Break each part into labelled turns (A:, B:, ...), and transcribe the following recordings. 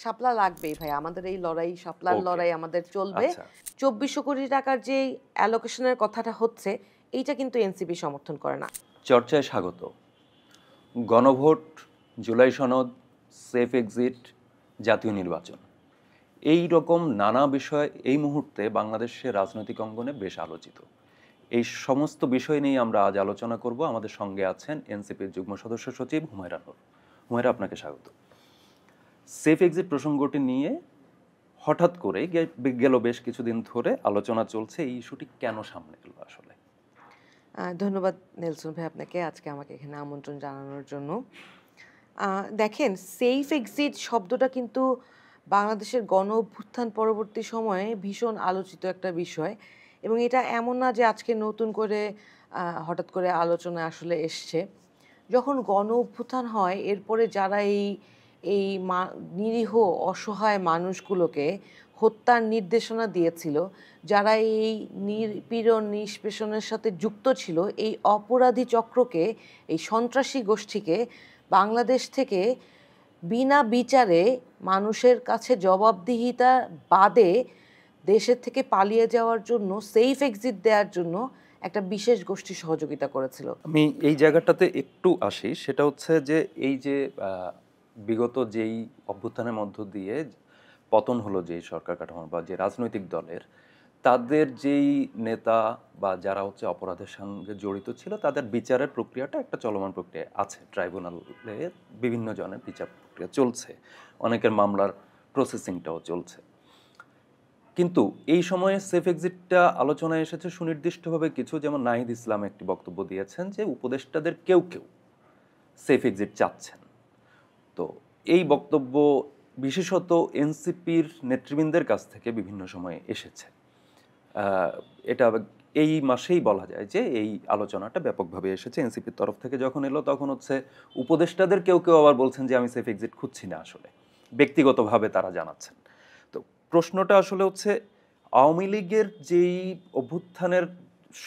A: শাপলা লাগবেই ভাই, আমাদের এই লড়াই, শাপলার
B: ওকে।
A: লড়াই আমাদের চলবে।
B: আচ্ছা।
A: ২৪০০ কোটি টাকার যে অ্যালোকেশনের কথাটা হচ্ছে, এইটা কিন্তু এনসিপি সমর্থন করে না।
B: চর্চায় স্বাগত। গণভোট, জুলাই সনদ, সেফ এক্সিট, জাতীয় নির্বাচন, এই রকম নানা বিষয় এই মুহূর্তে বাংলাদেশের রাজনৈতিক অঙ্গনে বেশ আলোচিত। এই সমস্ত বিষয় নিয়ে আমরা আজ আলোচনা করব। আমাদের সঙ্গে আছেন এনসিপির যুগ্ম সদস্য সচিব হুমায়রা নূর। হুমায়রা, আপনাকে স্বাগত। সেফ এক্সিট প্রসঙ্গটি নিয়ে হঠাৎ করে গেল বেশ কিছুদিন ধরে আলোচনা চলছে। এই ইস্যুটি কেন সামনে এলো আসলে?
A: ধন্যবাদ নেলসন ভাই আপনাকে আজকে আমাকে এখানে আমন্ত্রণ জানানোর জন্য। দেখেন, সেফ এক্সিট শব্দটা কিন্তু বাংলাদেশের গণ অভ্যুত্থান পরবর্তী সময়ে ভীষণ আলোচিত একটা বিষয়, এবং এটা এমন না যে আজকে নতুন করে হঠাৎ করে আলোচনায় আসলে এসছে। যখন গণ অভ্যুত্থান হয়, এরপরে যারা এই নিরীহ অসহায় মানুষগুলোকে হত্যার নির্দেশনা দিয়েছিল, যারা এই নিপীড়ন নিষ্পেষণের সাথে যুক্ত ছিল, এই অপরাধী চক্রকে, এই সন্ত্রাসী গোষ্ঠীকে বাংলাদেশ থেকে বিনা বিচারে মানুষের কাছে জবাবদিহিতা বাদে দেশের থেকে পালিয়ে যাওয়ার জন্য, সেফ এক্সিট দেওয়ার জন্য একটা বিশেষ গোষ্ঠী সহযোগিতা করেছিল।
B: আমি এই জায়গাটাতে একটু আসি। সেটা হচ্ছে যে এই যে বিগত যেই অভ্যুত্থানের মধ্য দিয়ে পতন হলো যেই সরকার কাঠামো বা যে রাজনৈতিক দলের, তাদের যেই নেতা বা যারা হচ্ছে অপরাধের সঙ্গে জড়িত ছিল, তাদের বিচারের প্রক্রিয়াটা একটা চলমান প্রক্রিয়া আছে। ট্রাইব্যুনালে বিভিন্ন জনের বিচার প্রক্রিয়া চলছে, অনেকের মামলার প্রসেসিংটাও চলছে। কিন্তু এই সময়ে সেফ এক্সিটটা আলোচনায় এসেছে সুনির্দিষ্টভাবে কিছু, যেমন নাহিদ ইসলাম একটি বক্তব্য দিয়েছেন যে উপদেষ্টাদের কেউ কেউ সেফ এক্সিট চাচ্ছেন। তো এই বক্তব্য বিশেষত এনসিপির নেতৃবৃন্দের কাছ থেকে বিভিন্ন সময়ে এসেছে। এটা এই মাসেই বলা যায় যে এই আলোচনাটা ব্যাপকভাবে এসেছে। এনসিপির তরফ থেকে যখন এলো তখন হচ্ছে উপদেষ্টাদের কেউ কেউ আবার বলছেন যে আমি সেফ এক্সিট খুঁজছি না, আসলে ব্যক্তিগতভাবে তারা জানাচ্ছেন। তো প্রশ্নটা আসলে হচ্ছে, আওয়ামী লীগের যেই অভ্যুত্থানের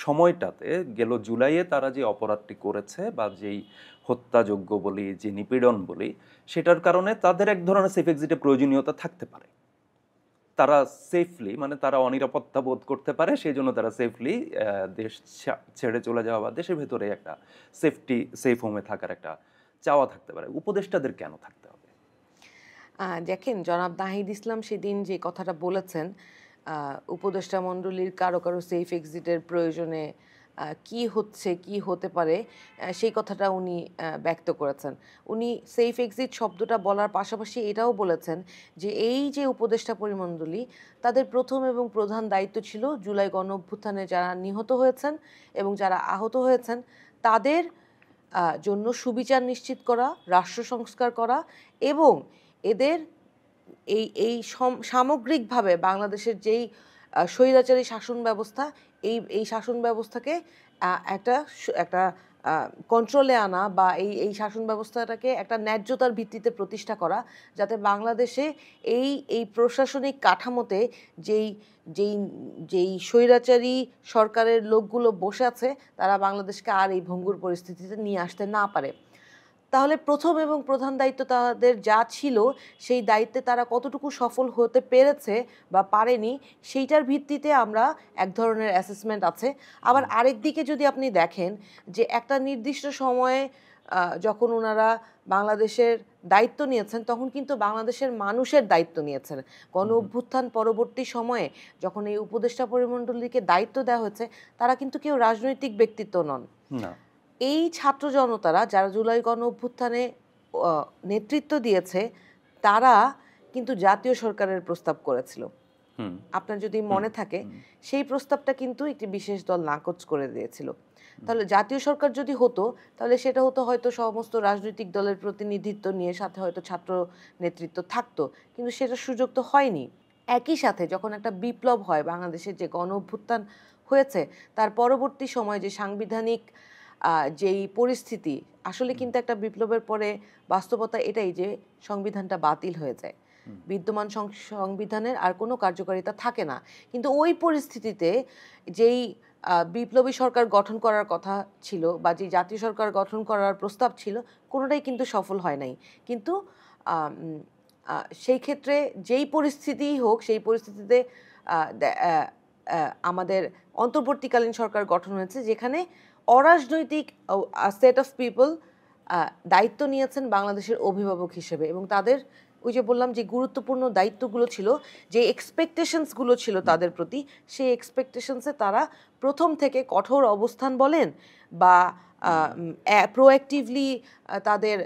B: সময়টাতে গেল জুলাইয়ে তারা যে অপরাধটি করেছে বা যেই হত্যাযোগ্য বলি, যে নিপীড়ন বলি, সেটার কারণে তাদের এক ধরনের সেফ এক্সিটের প্রয়োজনীয়তা থাকতে পারে। তারা সেফলি, মানে তারা অনিরাপত্তা বোধ করতে পারে, সেই জন্য তারা সেফলি দেশ ছেড়ে চলে যাওয়া বা দেশের ভেতরে একটা সেফ হোমে থাকার একটা চাওয়া থাকতে পারে। উপদেষ্টাদের কেন থাকতে হবে?
A: দেখেন, জনাব নাহিদ ইসলাম সেদিন যে কথাটা বলেছেন, উপদেষ্টা মণ্ডলীর কারো কারো সেফ এক্সিটের প্রয়োজনে কি হচ্ছে, কি হতে পারে, সেই কথাটা উনি ব্যক্ত করেছেন। উনি সেফ এক্সিট শব্দটা বলার পাশাপাশি এটাও বলেছেন যে এই যে উপদেষ্টা পরিমণ্ডলী, তাদের প্রথম এবং প্রধান দায়িত্ব ছিল জুলাই গণ অভ্যুত্থানে যারা নিহত হয়েছেন এবং যারা আহত হয়েছেন তাদের জন্য সুবিচার নিশ্চিত করা, রাষ্ট্র সংস্কার করা, এবং এদের সামগ্রিকভাবে বাংলাদেশের যেই স্বৈরাচারী শাসন ব্যবস্থা, এই শাসন ব্যবস্থাকে একটা একটা কন্ট্রোলে আনা, বা এই শাসন ব্যবস্থাটাকে একটা ন্যায্যতার ভিত্তিতে প্রতিষ্ঠা করা, যাতে বাংলাদেশে এই প্রশাসনিক কাঠামোতে যেই যেই যেই স্বৈরাচারী সরকারের লোকগুলো বসে আছে, তারা বাংলাদেশকে আর এই ভঙ্গুর পরিস্থিতিতে নিয়ে আসতে না পারে। তাহলে প্রথম এবং প্রধান দায়িত্ব তাদের যা ছিল, সেই দায়িত্বে তারা কতটুকু সফল হতে পেরেছে বা পারেনি, সেইটার ভিত্তিতে আমরা এক ধরনের অ্যাসেসমেন্ট আছে। আবার আরেক দিকে যদি আপনি দেখেন যে একটা নির্দিষ্ট সময়ে যখন ওনারা বাংলাদেশের দায়িত্ব নিয়েছেন, তখন কিন্তু বাংলাদেশের মানুষের দায়িত্ব নিয়েছেন। গণ অভ্যুত্থান পরবর্তী সময়ে যখন এই উপদেষ্টা পরিমণ্ডলীকে দায়িত্ব দেওয়া হয়েছে, তারা কিন্তু কেউ রাজনৈতিক ব্যক্তিত্ব নন।
B: না।
A: এই ছাত্র জনতারা যারা জুলাই গণ অভ্যুত্থানে নেতৃত্ব দিয়েছে, তারা কিন্তু জাতীয় সরকারের প্রস্তাব করেছিল।
B: হুম।
A: আপনার যদি মনে থাকে, সেই প্রস্তাবটা কিন্তু একটি বিশেষ দল নাকচ করে দিয়েছিল। তাহলে জাতীয় সরকার যদি হতো, তাহলে সেটা হতো হয়তো সমস্ত রাজনৈতিক দলের প্রতিনিধিত্ব নিয়ে, সাথে হয়তো ছাত্র নেতৃত্ব থাকতো, কিন্তু সেটা সুযোগ তো হয়নি। একই সাথে যখন একটা বিপ্লব হয়, বাংলাদেশের যে গণ অভ্যুত্থান হয়েছে, তার পরবর্তী সময় যে সাংবিধানিক যেই পরিস্থিতি, আসলে কিন্তু একটা বিপ্লবের পরে বাস্তবতা এটাই যে সংবিধানটা বাতিল হয়ে যায়, বিদ্যমান সংবিধানের আর কোনো কার্যকারিতা থাকে না। কিন্তু ওই পরিস্থিতিতে যেই বিপ্লবী সরকার গঠন করার কথা ছিল, বা যে জাতীয় সরকার গঠন করার প্রস্তাব ছিল, কোনোটাই কিন্তু সফল হয় নাই। কিন্তু সেই ক্ষেত্রে যেই পরিস্থিতিই হোক সেই পরিস্থিতিতে আমাদের অন্তর্বর্তীকালীন সরকার গঠন হয়েছে, যেখানে অরাজনৈতিক সেট অফ পিপল দায়িত্ব নিয়েছেন বাংলাদেশের অভিভাবক হিসেবে, এবং তাদের ওই যে বললাম যে গুরুত্বপূর্ণ দায়িত্বগুলো ছিল, যে এক্সপেকটেশনসগুলো ছিল তাদের প্রতি, সেই এক্সপেকটেশনসে তারা প্রথম থেকে কঠোর অবস্থান বলেন বা প্রোঅ্যাক্টিভলি তাদের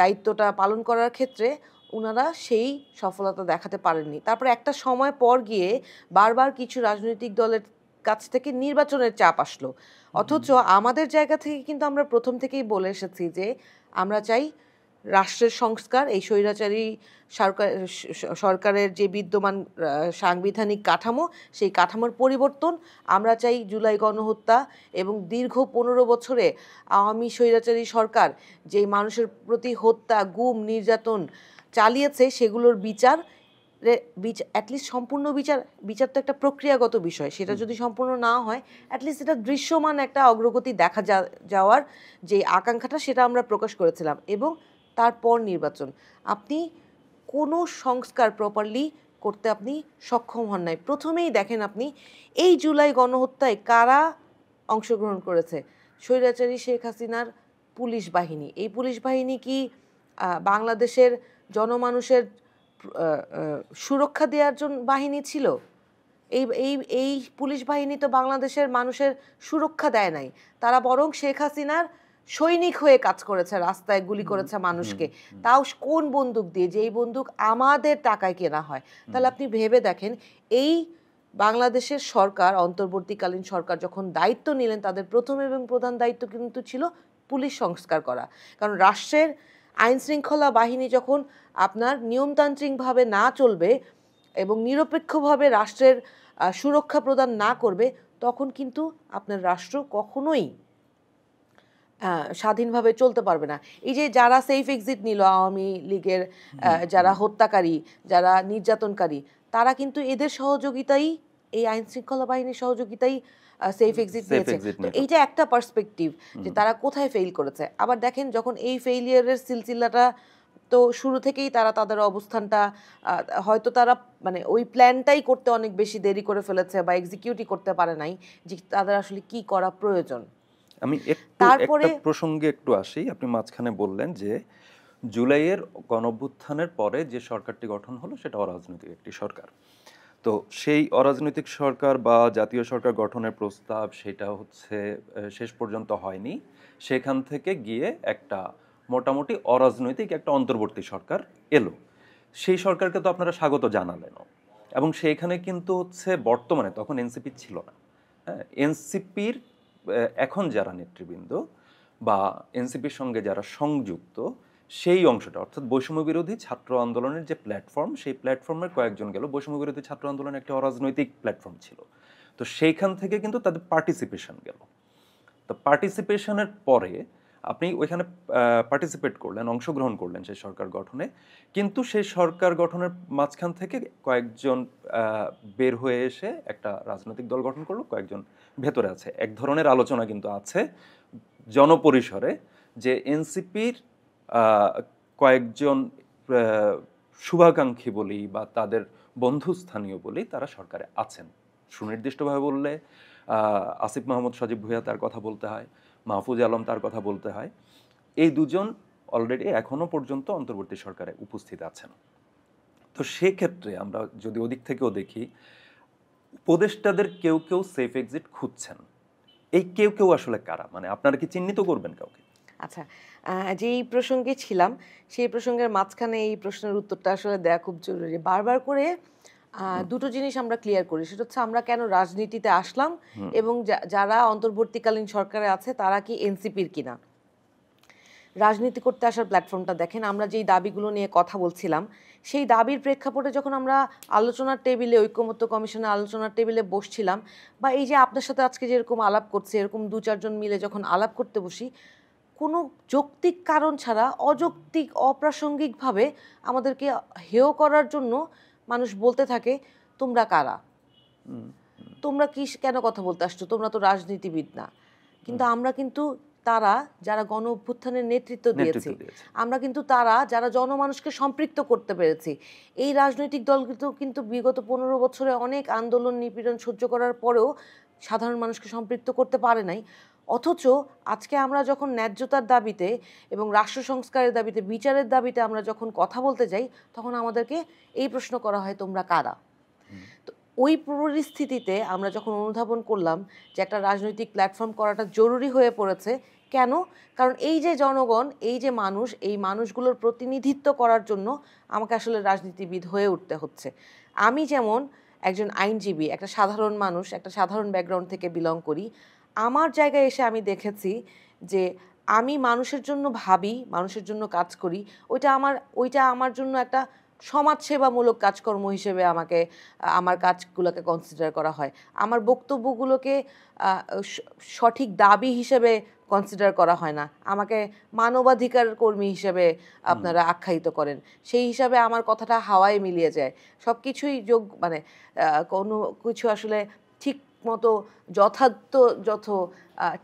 A: দায়িত্বটা পালন করার ক্ষেত্রে ওনারা সেই সফলতা দেখাতে পারেননি। তারপরে একটা সময় পর গিয়ে বারবার কিছু রাজনৈতিক দলের কাছ থেকে নির্বাচনের চাপ আসলো, অথচ আমাদের জায়গা থেকে কিন্তু আমরা প্রথম থেকেই বলে এসেছি যে আমরা চাই রাষ্ট্রের সংস্কার, এই স্বৈরাচারী সরকারের যে বিদ্যমান সাংবিধানিক কাঠামো, সেই কাঠামোর পরিবর্তন। আমরা চাই জুলাই গণহত্যা এবং দীর্ঘ ১৫ বছরে আওয়ামী স্বৈরাচারী সরকার যেই মানুষের প্রতি হত্যা, গুম, নির্যাতন চালিয়েছে সেগুলোর বিচার, অ্যাটলিস্ট সম্পূর্ণ বিচার তো একটা প্রক্রিয়াগত বিষয়, সেটা যদি সম্পূর্ণ না হয় অ্যাটলিস্ট এটা দৃশ্যমান একটা অগ্রগতি দেখা যাওয়ার যে আকাঙ্ক্ষাটা, সেটা আমরা প্রকাশ করেছিলাম। এবং তারপর নির্বাচন, আপনি কোনো সংস্কার প্রপারলি করতে আপনি সক্ষম হন নাই। প্রথমেই দেখেন আপনি এই জুলাই গণহত্যায় কারা অংশগ্রহণ করেছে? স্বৈরাচারী শেখ হাসিনার পুলিশ বাহিনী। এই পুলিশ বাহিনী কি বাংলাদেশের জনমানুষের সুরক্ষা দেওয়ার জন্য বাহিনী ছিল? এই এই এই পুলিশ বাহিনী তো বাংলাদেশের মানুষের সুরক্ষা দেয় নাই, তারা বরং শেখ হাসিনার সৈনিক হয়ে কাজ করেছে, রাস্তায় গুলি করেছে মানুষকে, তাও কোন বন্দুক দিয়ে? যেই বন্দুক আমাদের টাকায় কেনা হয়। তাহলে আপনি ভেবে দেখেন, এই বাংলাদেশের সরকার, অন্তর্বর্তীকালীন সরকার যখন দায়িত্ব নিলেন, তাদের প্রথম এবং প্রধান দায়িত্ব কিন্তু ছিল পুলিশ সংস্কার করা। কারণ রাষ্ট্রের আইন শৃঙ্খলা বাহিনী যখন আপনার নিয়মতান্ত্রিকভাবে না চলবে এবং নিরপেক্ষভাবে রাষ্ট্রের সুরক্ষা প্রদান না করবে, তখন কিন্তু আপনার রাষ্ট্র কখনোই স্বাধীনভাবে চলতে পারবে না। এই যে যারা সেফ এক্সিট নিল, আওয়ামী লীগের যারা হত্যাকারী, যারা নির্যাতনকারী, তারা কিন্তু এদের সহযোগিতাই, এই আইন শৃঙ্খলা বাহিনীর সহযোগিতাই সেফ এক্সিট নিয়েছে। তো এইটা একটা পার্সপেক্টিভ যে তারা কোথায় ফেল করেছে। আবার দেখেন, যখন এই ফেইলিয়ারের সিলসিলাটা, তো শুরু থেকেই তারা তাদের অবস্থানটা হয়তো তারা মানে ওই প্ল্যানটাই করতে অনেক বেশি দেরি করে ফেলেছে বা এক্সিকিউটই করতে পারে নাই যে তাদের আসলে কি করা প্রয়োজন।
B: আমি তারপরে একটা প্রসঙ্গে একটু আসি। আপনি মাঝখানে বললেন যে জুলাইয়ের গণঅভ্যুত্থানের পরে যে সরকারটি গঠন হলো সেটা অরাজনৈতিক একটি সরকার। তো সেই অরাজনৈতিক সরকার বা জাতীয় সরকার গঠনের প্রস্তাব সেটা হচ্ছে শেষ পর্যন্ত হয়নি। সেখান থেকে গিয়ে একটা মোটামুটি অরাজনৈতিক একটা অন্তর্বর্তী সরকার এলো। সেই সরকারকে তো আপনারা স্বাগত জানালেনও, এবং সেইখানে কিন্তু হচ্ছে বর্তমানে, তখন এনসিপি ছিল না, হ্যাঁ, এনসিপির এখন যারা নেতৃবৃন্দ বা এনসিপির সঙ্গে যারা সংযুক্ত, সেই অংশটা, অর্থাৎ বৈষম্য বিরোধী ছাত্র আন্দোলনের যে প্ল্যাটফর্ম, সেই প্ল্যাটফর্মের কয়েকজন গেল। বৈষম্য বিরোধী ছাত্র আন্দোলন একটি অরাজনৈতিক প্ল্যাটফর্ম ছিল, তো সেইখান থেকে কিন্তু তাদের পার্টিসিপেশন গেল। তো পার্টিসিপেশনের পরে আপনি ওইখানে পার্টিসিপেট করলেন, অংশগ্রহণ করলেন সেই সরকার গঠনে, কিন্তু সেই সরকার গঠনের মাঝখান থেকে কয়েকজন বের হয়ে এসে একটা রাজনৈতিক দল গঠন করলো, কয়েকজন ভেতরে আছে। এক ধরনের আলোচনা কিন্তু আছে জনপরিসরে যে এনসিপির কয়েকজন শুভাকাঙ্ক্ষী বলি বা তাদের বন্ধুস্থানীয় বলি তারা সরকারে আছেন। সুনির্দিষ্টভাবে বললে আসিফ মাহমুদ সজীব ভুঁইয়া তার কথা বলতে হয়, মাহফুজ আলম তার কথা বলতে হয়। এই দুজন অলরেডি এখনো পর্যন্ত অন্তর্বর্তী সরকারে উপস্থিত আছেন। তো সেক্ষেত্রে আমরা যদি ওদিক থেকেও দেখি, উপদেষ্টাদের কেউ কেউ সেফ এক্সিট খুঁজছেন। এই কেউ কেউ আসলে কারা? মানে আপনারা কি চিহ্নিত করবেন কাউকে?
A: আচ্ছা, যেই প্রসঙ্গে ছিলাম সেই প্রসঙ্গের মাঝখানে এই প্রশ্নের উত্তরটা আসলে দেওয়া খুব জরুরি। বারবার করে দুটো জিনিস আমরা ক্লিয়ার করি, সেটা হচ্ছে আমরা কেন রাজনীতিতে আসলাম এবং যারা অন্তর্বর্তীকালীন সরকারে আছে তারা কি এনসিপির কিনা। রাজনীতি করতে আসার প্ল্যাটফর্মটা দেখেন, আমরা যেই দাবিগুলো নিয়ে কথা বলছিলাম সেই দাবির প্রেক্ষাপটে যখন আমরা আলোচনার টেবিলে, ঐকমত্য কমিশনের আলোচনার টেবিলে বসছিলাম, বা এই যে আপনার সাথে আজকে যেরকম আলাপ করছে, এরকম ২-৪ জন মিলে যখন আলাপ করতে বসি, কোনো যৌক্তিক কারণ ছাড়া অযৌক্তিক অপ্রাসঙ্গিকভাবে আমাদেরকে হেয় করার জন্য মানুষ বলতে থাকে, তোমরা কারা, তোমরা কি কেন কথা বলতে আসছো, তোমরা তো রাজনীতিবিদ না। কিন্তু আমরা কিন্তু তারা যারা গণ অভ্যুত্থানের নেতৃত্ব দিয়েছে,
B: নেতৃত্ব দিয়েছে।
A: আমরা কিন্তু তারা যারা জনমানুষকে সম্পৃক্ত করতে পেরেছি। এই রাজনৈতিক দলগুলো কিন্তু বিগত 15 বছরে অনেক আন্দোলন নিপীড়ন সহ্য করার পরেও সাধারণ মানুষকে সম্পৃক্ত করতে পারে নাই। অথচ আজকে আমরা যখন ন্যায্যতার দাবিতে এবং রাষ্ট্র সংস্কারের দাবিতে, বিচারের দাবিতে আমরা যখন কথা বলতে যাই, তখন আমাদেরকে এই প্রশ্ন করা হয়, তোমরা কারা? তো ওই পরিস্থিতিতে আমরা যখন অনুধাবন করলাম যে একটা রাজনৈতিক প্ল্যাটফর্ম করাটা জরুরি হয়ে পড়েছে। কেন? কারণ এই যে জনগণ, এই যে মানুষ, এই মানুষগুলোর প্রতিনিধিত্ব করার জন্য আমাকে আসলে রাজনীতিবিদ হয়ে উঠতে হচ্ছে। আমি যেমন একজন আইনজীবী, একটা সাধারণ মানুষ, একটা সাধারণ ব্যাকগ্রাউন্ড থেকে বিলং করি। আমার জায়গায় এসে আমি দেখেছি যে আমি মানুষের জন্য ভাবি, মানুষের জন্য কাজ করি। ওইটা আমার জন্য একটা সমাজসেবামূলক কাজকর্ম হিসেবে আমার কাজগুলোকে কনসিডার করা হয়। আমার বক্তব্যগুলোকে সঠিক দাবি হিসেবে কনসিডার করা হয় না। আমাকে মানবাধিকার কর্মী হিসেবে আপনারা আখ্যায়িত করেন। সেই হিসাবে আমার কথাটা হাওয়ায় মিলিয়ে যায়। সব কিছুই মানে কোনো কিছু আসলে ঠিক মতো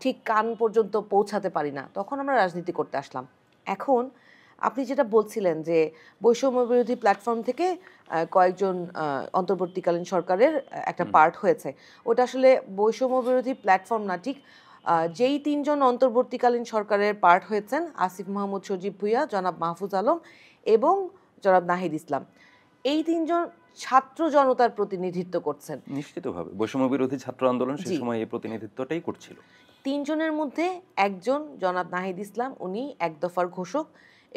A: ঠিক কান পর্যন্ত পৌঁছাতে পারি না। তখন আমরা রাজনীতি করতে আসলাম। এখন আপনি যেটা বলছিলেন যে বৈষম্য বিরোধী প্ল্যাটফর্ম থেকে কয়েকজন অন্তর্বর্তীকালীন সরকারের একটা পার্ট হয়েছে। ওটা আসলে বৈষম্য বিরোধী প্ল্যাটফর্ম না, ঠিক যেই 3 জন অন্তর্বর্তীকালীন সরকারের পার্ট হয়েছেন, আসিফ মাহমুদ সজীব ভুঁইয়া, জনাব মাহফুজ আলম এবং জনাব নাহিদ ইসলাম, এই 3 জন ছাত্র জনতার প্রতিনিধিত্ব করছেন।
B: নিশ্চিতভাবে বৈষম্য বিরোধী ছাত্র আন্দোলন সেই
A: জি।
B: সময় এই প্রতিনিধিত্বটাই করছিল।
A: 3 জনের মধ্যে একজন জনাব নাহিদ ইসলাম, উনি এক দফার ঘোষক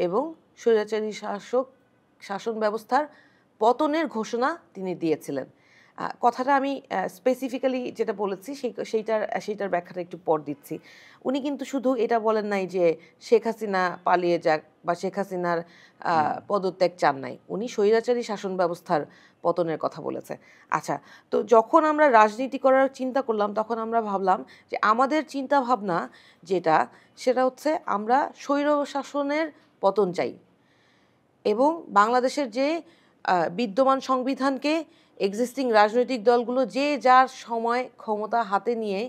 A: এবং স্বৈরাচারী শাসন ব্যবস্থার পতনের ঘোষণা তিনি দিয়েছিলেন। কথাটা আমি স্পেসিফিক্যালি যেটা বলেছি সেইটার ব্যাখ্যাটা একটু পর দিচ্ছি। উনি কিন্তু শুধু এটা বলেন নাই যে শেখ হাসিনা পালিয়ে যাক বা শেখ হাসিনার পদত্যাগ চান নাই। উনি স্বৈরাচারী শাসন ব্যবস্থার পতনের কথা বলেছে। আচ্ছা, তো যখন আমরা রাজনীতি করার চিন্তা করলাম, তখন আমরা ভাবলাম যে আমাদের চিন্তা ভাবনা সেটা হচ্ছে আমরা স্বৈর শাসনের পতন চাই এবং বাংলাদেশের যে বিদ্যমান সংবিধানকে এক্সিস্টিং রাজনৈতিক দলগুলো যে যার সময় ক্ষমতা হাতে নিয়ে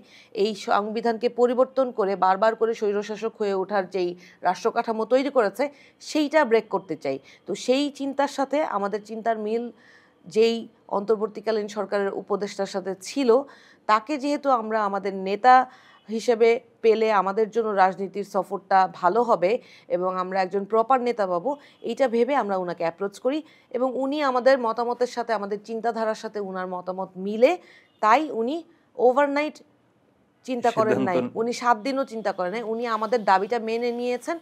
A: এই সংবিধানকে পরিবর্তন করে বারবার করে স্বৈরশাসক হয়ে ওঠার যেই রাষ্ট্রকাঠামো তৈরি করেছে, সেইটা ব্রেক করতে চাই। তো সেই চিন্তার সাথে আমাদের চিন্তার মিল যেই অন্তর্বর্তীকালীন সরকারের উপদেষ্টার সাথে ছিল, তাকে যেহেতু আমরা আমাদের নেতা হিসেবে পেলে আমাদের জন্য রাজনীতির সফরটা ভালো হবে এবং আমরা একজন প্রপার নেতা পাবো, এইটা ভেবে আমরা ওনাকে অ্যাপ্রোচ করি এবং উনি আমাদের মতামতের সাথে, আমাদের চিন্তাধারার সাথে উনার মতামত মিলে, তাই উনি ওভারনাইট চিন্তা করেন নাই, উনি 7 দিনও চিন্তা করেন নাই, উনি আমাদের দাবিটা মেনে নিয়েছেন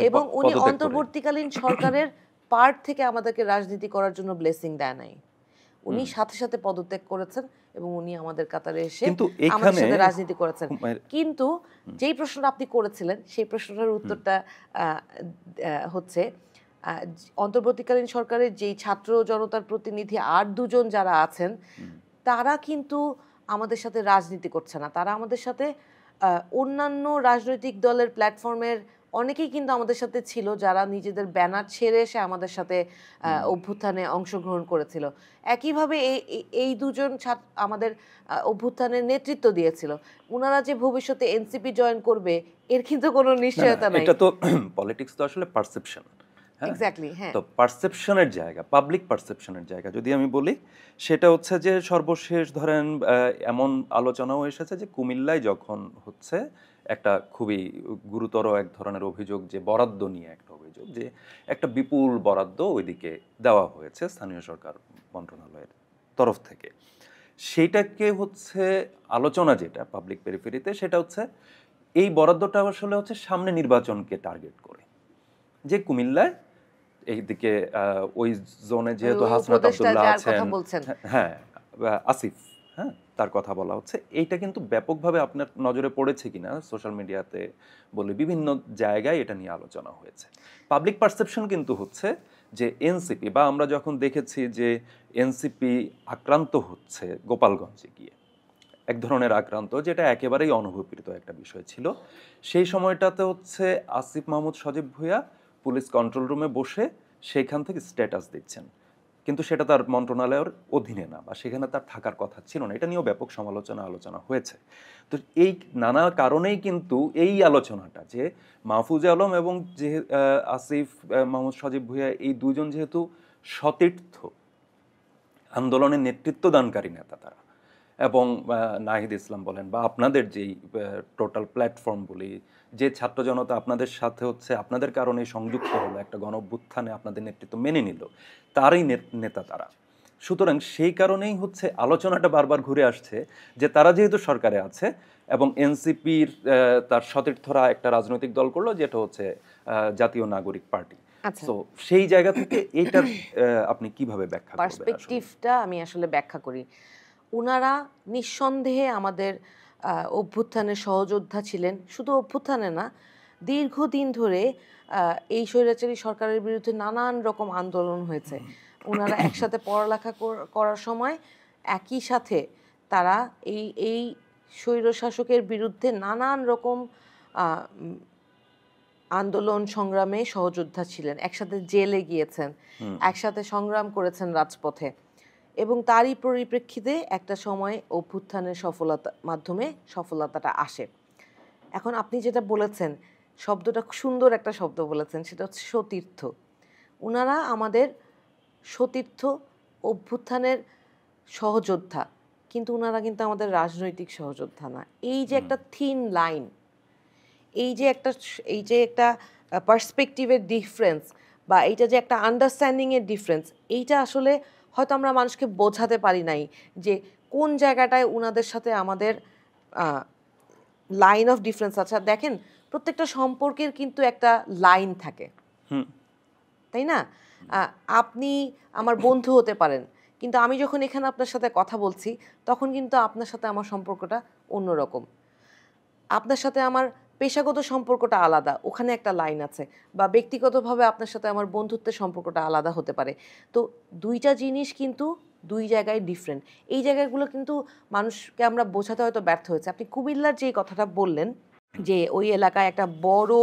A: এবং উনি অন্তর্বর্তীকালীন সরকারের পার্ট থেকে আমাদেরকে রাজনীতি করার জন্য ব্লেসিং দেয় নাই। উনি সাথে সাথে পদত্যাগ করেছেন এবং উনি আমাদের কাতারে এসে আমাদের সাথে রাজনীতি করেছেন। কিন্তু যেই প্রশ্নটা আপনি করেছিলেন, সেই প্রশ্নটার উত্তরটা হচ্ছে অন্তর্বর্তীকালীন সরকারের যেই ছাত্র জনতার প্রতিনিধি আর 2 জন যারা আছেন, তারা কিন্তু আমাদের সাথে রাজনীতি করছে না। তারা আমাদের সাথে অন্যান্য রাজনৈতিক দলের প্ল্যাটফর্মের অনেকেই কিন্তু আমাদের সাথে ছিল, যারা নিজেদের ব্যানার ছেড়ে এসে আমাদের সাথে অভ্যুত্থানে অংশগ্রহণ করেছিল। একইভাবে এই 2 জন আমাদের অভ্যুত্থানের নেতৃত্ব দিয়েছিল। ওনারা যে ভবিষ্যতে এনসিপি জয়েন করবে, এর কিন্তু কোনো নিশ্চয়তা নাই।
B: এটা তো পলিটিক্স তো আসলে পারসেপশন।
A: এক্স্যাক্টলি, হ্যাঁ।
B: তো পারসেপশনের জায়গা, পাবলিক পারসেপশনের জায়গা যদি আমি বলি, সেটা হচ্ছে যে সর্বশেষ ধরেন এমন আলোচনাও এসেছে যে কুমিল্লায় যখন হচ্ছে একটা খুবই গুরুতর এক ধরনের অভিযোগ, যে বরাদ্দ নিয়ে একটা অভিযোগ, যে একটা বিপুল বরাদ্দ ওইদিকে দেওয়া হয়েছে স্থানীয় সরকার মন্ত্রণালয়ের তরফ থেকে। সেইটাকে হচ্ছে আলোচনা যেটা পাবলিক পেরিফেরিতে, সেটা হচ্ছে এই বরাদ্দটা আসলে হচ্ছে সামনে নির্বাচনকে টার্গেট করে, যে কুমিল্লায় এইদিকে ওই জোনে যেহেতু হাসনাত আব্দুল্লাহ আছেন, হ্যাঁ আসিফ, হ্যাঁ তার কথা বলা হচ্ছে, এইটা কিন্তু ব্যাপকভাবে আপনার নজরে পড়েছে কিনা সোশ্যাল মিডিয়াতে বলে বিভিন্ন জায়গায় এটা নিয়ে আলোচনা হয়েছে। পাবলিক পারসেপশন কিন্তু হচ্ছে যে এনসিপি, বা আমরা যখন দেখেছি যে এনসিপি আক্রান্ত হচ্ছে গোপালগঞ্জে গিয়ে, এক ধরনের আক্রান্ত, যেটা একেবারেই অনুভূত একটা বিষয় ছিল, সেই সময়টাতে হচ্ছে আসিফ মাহমুদ সজীব ভুঁইয়া পুলিশ কন্ট্রোল রুমে বসে সেইখান থেকে স্ট্যাটাস দিচ্ছেন, কিন্তু সেটা তার মন্ত্রণালয়ের অধীনে না বা সেখানে তার থাকার কথা ছিল না। এটা নিয়েও ব্যাপক আলোচনা হয়েছে। তো এই নানা কারণেই কিন্তু এই আলোচনাটা যে মাহফুজা আলম এবং যে আসিফ মোহাম্মদ সজীব ভুঁইয়া এই দুজন যেহেতু সতীর্থ আন্দোলনের নেতৃত্ব দানকারী নেতা তারা, এবং নাহিদ ইসলাম বলেন বা আপনাদের যেই টোটাল প্ল্যাটফর্ম বলি, যে ছাত্র জনতা আপনাদের সাথে হচ্ছে আপনাদের কারণে সংযুক্ত হলো, একটা গণ অভ্যুত্থানে আপনাদের নেতৃত্ব মেনে নিল, তারই নেতা তারা। সুতরাং সেই কারণেই হচ্ছে আলোচনাটা বারবার ঘুরে আসছে যে তারা যেহেতু সরকারে আছে এবং এনসিপির তার সতীর্থরা একটা রাজনৈতিক দল করলো যেটা হচ্ছে জাতীয় নাগরিক পার্টি।
A: আচ্ছা,
B: তো সেই জায়গা থেকে এইটার আপনি কিভাবে ব্যাখ্যা করবেন আসলে?
A: পার্সপেক্টিভটা আমি আসলে ব্যাখ্যা করি। উনারা নিঃসন্দেহে আমাদের অভ্যুত্থানের সহযোদ্ধা ছিলেন। শুধু অভ্যুত্থানে না, দীর্ঘদিন ধরে এই স্বৈরাচারী সরকারের বিরুদ্ধে নানান রকম আন্দোলন হয়েছে। উনারা একসাথে পড়ালেখা করার সময় একই সাথে তারা এই স্বৈরশাসকের বিরুদ্ধে নানান রকম আন্দোলন সংগ্রামে সহযোদ্ধা ছিলেন, একসাথে জেলে গিয়েছেন, একসাথে সংগ্রাম করেছেন রাজপথে, এবং তারই পরিপ্রেক্ষিতে একটা সময় অভ্যুত্থানের মাধ্যমে সফলতাটা আসে। এখন আপনি যেটা বলেছেন, শব্দটা সুন্দর একটা শব্দ বলেছেন, সেটা হচ্ছে সতীর্থ। ওনারা আমাদের সতীর্থ, অভ্যুত্থানের সহযোদ্ধা, কিন্তু ওনারা কিন্তু আমাদের রাজনৈতিক সহযোদ্ধা না। এই যে একটা থিন লাইন, এই যে একটা পার্সপেক্টিভের ডিফারেন্স, বা এইটা যে একটা আন্ডারস্ট্যান্ডিংয়ের ডিফারেন্স, এইটা আসলে হয়তো আমরা মানুষকে বোঝাতে পারি নাই যে কোন জায়গাটায় ওনাদের সাথে আমাদের লাইন অফ ডিফারেন্স আছে। আর দেখেন, প্রত্যেকটা সম্পর্কের কিন্তু একটা লাইন থাকে, তাই না? আপনি আমার বন্ধু হতে পারেন, কিন্তু আমি যখন এখানে আপনার সাথে কথা বলছি, তখন কিন্তু আপনার সাথে আমার সম্পর্কটা অন্যরকম। আপনার সাথে আমার পেশাগত সম্পর্কটা আলাদা, ওখানে একটা লাইন আছে, বা ব্যক্তিগতভাবে আপনার সাথে আমার বন্ধুত্বের সম্পর্কটা আলাদা হতে পারে। তো দুইটা জিনিস কিন্তু দুই জায়গায় ডিফারেন্ট। এই জায়গাগুলো কিন্তু মানুষকে আমরা বোঝাতে হয়তো ব্যর্থ হয়েছে। আপনি কুমিল্লার যে কথাটা বললেন, যে ওই এলাকায় একটা বড়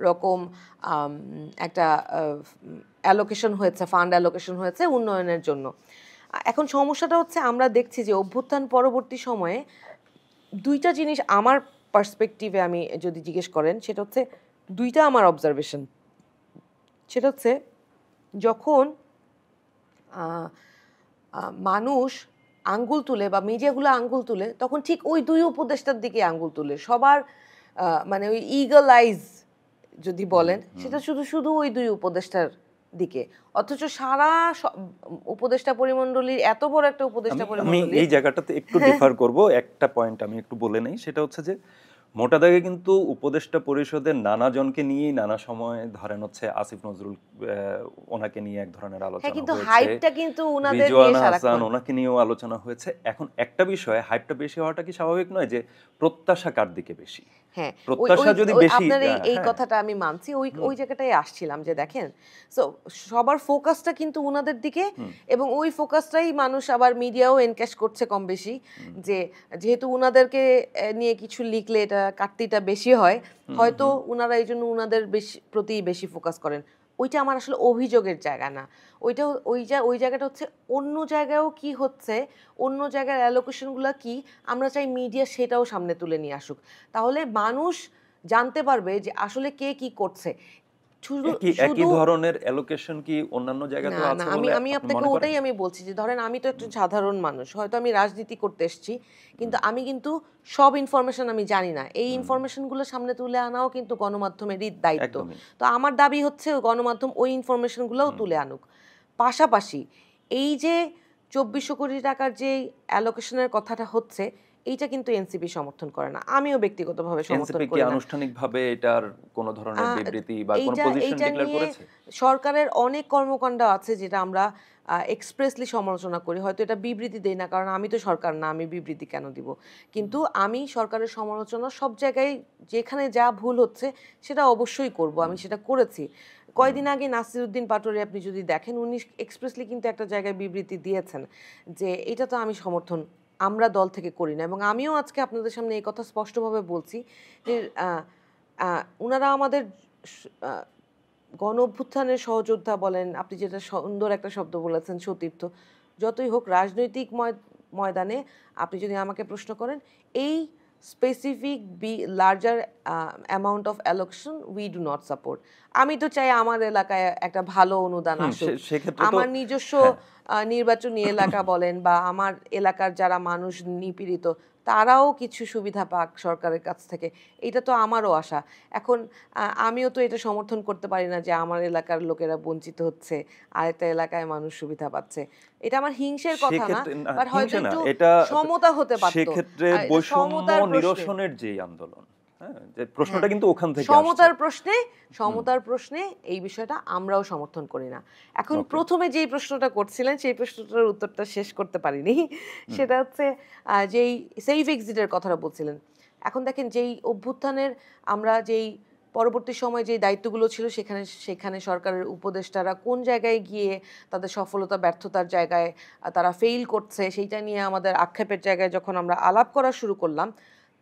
A: রকম একটা অ্যালোকেশন হয়েছে, ফান্ড অ্যালোকেশন হয়েছে উন্নয়নের জন্য। এখন সমস্যাটা হচ্ছে, আমরা দেখছি যে অভ্যুত্থান পরবর্তী সময়ে দুইটা জিনিস আমার পার্সপেক্টিভে আমি যদি জিজ্ঞেস করেন, সেটা হচ্ছে দুইটা আমার অবজারভেশন। সেটা হচ্ছে যখন মানুষ আঙ্গুল তুলে বা মিডিয়াগুলো আঙ্গুল তুলে, তখন ঠিক ওই দুই উপদেষ্টার দিকে আঙ্গুল তুলে সবার, মানে ওই ঈগল আইজ যদি বলেন, সেটা শুধু শুধু ওই দুই উপদেষ্টার দিকে, অথচ সারা উপদেষ্টা পরিমণ্ডলীর, এত বড় একটা উপদেষ্টা
B: আমি
A: পরিমণ্ডলী।
B: এই জায়গাটাতে একটু ডিফার করব, একটা পয়েন্ট আমি একটু বলে নেই। সেটা হচ্ছে যে মোটা দাগে কিন্তু উপদেষ্টা পরিষদের নানা জনকে নিয়েই নানা সময় ধরেন হচ্ছে আসিফ নজরুল ওনাকে নিয়ে এক ধরনের
A: হ্যাঁ,
B: আলোচনা
A: কিন্তু
B: হয়েছে,
A: হাইপটা কিন্তু উনাদের নিয়ে
B: রিজওয়ানা হাসান
A: সারাক্ষণ।
B: ওনাকে নিয়েও আলোচনা হয়েছে। এখন একটা বিষয়, হাইপটা বেশি হওয়াটা কি স্বাভাবিক নয়? যে প্রত্যাশা কার দিকে বেশি?
A: হ্যাঁ,
B: প্রত্যাশা যদি বেশি,
A: আপনার এই
B: হ্যাঁ,
A: কথাটা আমি মানছি, ওই জায়গাটাই আসছিলাম, যে দেখেন, সো সবার ফোকাসটা কিন্তু উনাদের দিকে, এবং ওই ফোকাসটাই মানুষ আবার মিডিয়াও এনক্যাশ করছে কম বেশি, যে যেহেতু উনাদেরকে নিয়ে কিছু লিখলে এটা কাটতিটা বেশি হয়, হয়তো উনারা এই জন্য উনাদের প্রতি বেশি ফোকাস করেন। ওইটা আমার আসলে অভিযোগের জায়গা না। ওইটা ওই জায়গাটা হচ্ছে অন্য জায়গায়ও কি হচ্ছে, অন্য জায়গার অ্যালোকেশনগুলো কি, আমরা চাই মিডিয়া সেটাও সামনে তুলে নিয়ে আসুক। তাহলে মানুষ জানতে পারবে যে আসলে কে কি করছে। শুধু
B: একই
A: শুধু
B: ধরনের অ্যালোকেশন কি অন্যান্য
A: না,
B: জায়গাতেও
A: না,
B: আছে
A: আমি
B: বলে
A: আমি
B: আপনি
A: আপনাকে
B: মনে করেন?
A: ওটাই আমি বলছি, যে ধরেন আমি তো একটা সাধারণ মানুষ, হয়তো আমি রাজনীতি করতে এসেছি, কিন্তু আমি কিন্তু সব ইনফরমেশন আমি জানি না। এই ইনফরমেশনগুলো সামনে তুলে আনাও কিন্তু গণমাধ্যমেরই দায়িত্ব।
B: একদমই।
A: তো আমার দাবি হচ্ছে গণমাধ্যম ওই ইনফরমেশনগুলোও তুলে আনুক। পাশাপাশি এই যে 2400 কোটি টাকার যে অ্যালোকেশনের কথাটা হচ্ছে, এইটা কিন্তু এনসিপি সমর্থন করে না, আমিও ব্যক্তিগতভাবে সমর্থন
B: এনসিপি কি
A: করি না।
B: আনুষ্ঠানিকভাবে এটার কোন ধরনের বিবৃতি বা কোন
A: এইটা
B: পজিশন
A: এইটা
B: ডিক্লেয়ার
A: নিয়ে
B: করেছে?
A: সরকারের অনেক কর্মকাণ্ড আছে, যেটা আমরা এক্সপ্রেসলি সমালোচনা করি। হয়তো এটা বিবৃতি দেই না, কারণ আমি তো সরকার না, আমি বিবৃতি কেন দিব। কিন্তু আমি সরকারের সমালোচনা সব জায়গায়, যেখানে যা ভুল হচ্ছে সেটা অবশ্যই করব, আমি সেটা করেছি। কয়দিন আগে নাসিরউদ্দিন পাটোয়ারি আপনি যদি দেখেন, উনি এক্সপ্রেসলি কিন্তু একটা জায়গায় বিবৃতি দিয়েছেন যে এটা তো আমি সমর্থন, আমরা দল থেকে করি না। এবং আমিও আজকে আপনাদের সামনে এই কথা স্পষ্টভাবে বলছি যে উনারা আমাদের গণ অভ্যুত্থানের সহযোদ্ধা বলেন, আপনি যেটা সুন্দর একটা শব্দ বলেছেন সতীর্থ, যতই হোক রাজনৈতিক ময়দানে আপনি যদি আমাকে প্রশ্ন করেন, এই specific larger amount of allocation we do not support. আমি তো চাই আমার এলাকায় একটা ভালো অনুদান আসুক,
B: সেক্ষেত্রে তো
A: আমার নিজস্ব
B: হ্যাঁ
A: নির্বাচনী এলাকা বলেন বা আমার এলাকার যারা মানুষ নিপীড়িত তারাও কিছু সুবিধা পাক সরকারের কাছ থেকে, এটা তো আমারও আশা। এখন আমিও তো এটা সমর্থন করতে পারি না যে আমার এলাকার লোকেরা বঞ্চিত হচ্ছে, আরেকটা এলাকায় মানুষ সুবিধা পাচ্ছে। এটা আমার হিংসের কথা না,
B: সেক্ষেত্রে
A: বাট হয়তো
B: হিংসে না,
A: একটু
B: এটা
A: সমতা হতে পারতো।
B: সেক্ষেত্রে বৈষম্য
A: সমতার প্রশ্নে,
B: নিরসনের যে আন্দোলন, হ্যাঁ, যে প্রশ্নটা
A: হ্যাঁ,
B: কিন্তু ওখান থেকে আসছে।
A: সমতার প্রশ্নে এই বিষয়টা আমরাও সমর্থন করি না। এখন
B: ওকে
A: প্রথমে যেই প্রশ্নটা করছিলেন সেই প্রশ্নটার উত্তরটা শেষ করতে পারিনি, সেটা হচ্ছে যেই সেফ এক্সিটের কথাটা বলছিলেন। এখন দেখেন যেই অভ্যুত্থানের আমরা যেই পরবর্তী সময়ে যে দায়িত্বগুলো ছিল সেখানে সরকারের উপদেষ্টারা কোন জায়গায় গিয়ে তাদের সফলতা ব্যর্থতার জায়গায় তারা ফেইল করছে সেইটা নিয়ে আমাদের আক্ষেপের জায়গায় যখন আমরা আলাপ করা শুরু করলাম,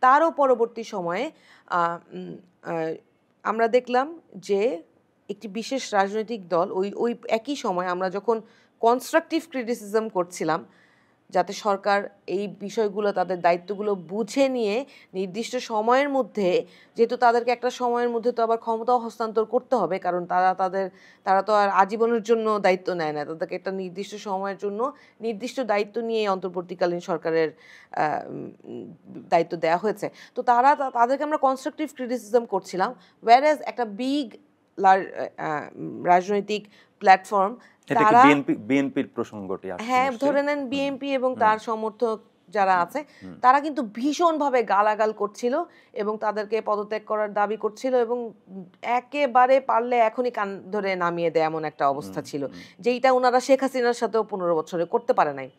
A: তারও পরবর্তী সময়ে আহ, উম, আহ, আমরা দেখলাম যে একটি বিশেষ রাজনৈতিক দল ওই ওই একই সময় আমরা যখন কনস্ট্রাকটিভ ক্রিটিসিজম করছিলাম যাতে সরকার এই বিষয়গুলো তাদের দায়িত্বগুলো বুঝে নিয়ে নির্দিষ্ট সময়ের মধ্যে, যেহেতু তাদেরকে একটা সময়ের মধ্যে তো আবার ক্ষমতাও হস্তান্তর করতে হবে, কারণ তারা তো আর আজীবনের জন্য দায়িত্ব নেয় না, তাদেরকে একটা নির্দিষ্ট সময়ের জন্য নির্দিষ্ট দায়িত্ব নিয়ে অন্তর্বর্তীকালীন সরকারের দায়িত্ব দেওয়া হয়েছে। তো তাদেরকে আমরা কনস্ট্রাকটিভ ক্রিটিসিজম করছিলাম, ওয়্যারএজ একটা বিগ রাজনৈতিক প্ল্যাটফর্ম
B: এটা কি
A: তারা,
B: বিএনপির প্রসঙ্গটি আসছে
A: হ্যাঁ
B: নিশ্চয়ই?
A: ধরে নেন বিএনপি এবং
B: হুম
A: তার সমর্থক যারা আছে
B: হুম
A: তারা কিন্তু ভীষণভাবে গালাগাল করছিল এবং তাদেরকে পদত্যাগ করার দাবি করছিল এবং একেবারে পারলে এখনই কান ধরে নামিয়ে দেয় এমন একটা অবস্থা
B: হুম
A: ছিল,
B: হুম
A: যেইটা ওনারা শেখ হাসিনার সাথেও 15 বছরে করতে পারে নাই।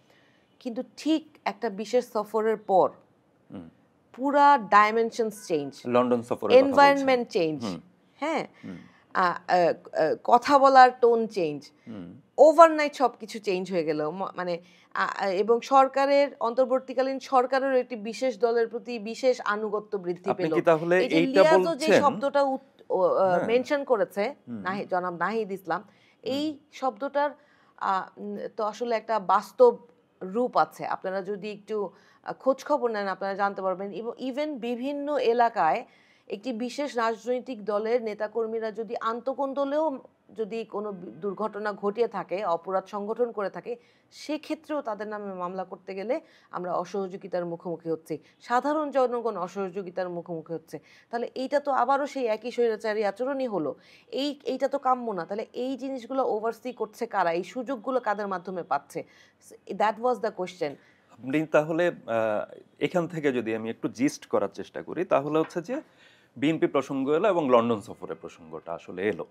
A: কিন্তু ঠিক একটা বিশেষ সফরের পর
B: হুম।
A: পুরা ডাইমেনশনস চেঞ্জ,
B: লন্ডন সফরের কথা বলছেন?
A: এনভায়রনমেন্ট চেঞ্জ,
B: হুম
A: হ্যাঁ,
B: হুম
A: কথা বলার টোন চেঞ্জ,
B: হুম।
A: ওভারনাইট সব কিছু চেঞ্জ হয়ে গেল। মানে এবং সরকারের অন্তর্বর্তীকালীন সরকারের একটি বিশেষ দলের প্রতি বিশেষ আনুগত্য বৃদ্ধি
B: আপনি
A: পেল।
B: কি তাহলে
A: এই যে
B: এইটা
A: লিয়াজও যে
B: বলছেন?
A: শব্দটা
B: হ্যাঁ
A: মেনশন করেছে
B: হুম
A: জনাব নাহিদ ইসলাম,
B: হুম
A: এই শব্দটার তো আসলে একটা বাস্তব রূপ আছে। আপনারা যদি একটু খোঁজ খবর নেন আপনারা জানতে পারবেন। ইভেন বিভিন্ন এলাকায় একটি বিশেষ রাজনৈতিক দলের নেতাকর্মীরা যদি আন্তঃকোন্দলেও যদি কোনো দুর্ঘটনা ঘটিয়ে থাকে, অপরাধ সংগঠন করে থাকে, সেক্ষেত্রেও তাদের নামে মামলা করতে গেলে আমরা অসহযোগিতার মুখোমুখি হচ্ছি, সাধারণ জনগণ অসহযোগিতার মুখোমুখি হচ্ছে। তাহলে এইটা তো আবারও সেই একই স্বৈরাচারী আচরণই হলো। এইটা তো কাম্য না। তাহলে এই জিনিসগুলো ওভারসি করছে কারা, এই সুযোগগুলো কাদের মাধ্যমে পাচ্ছে? That was the question.
B: আপনি তাহলে এখান থেকে যদি আমি একটু জিস্ট করার চেষ্টা করি তাহলে হচ্ছে যে বিএনপি প্রসঙ্গ এলো এবং লন্ডন সফরের প্রসঙ্গটা আসলে এলো,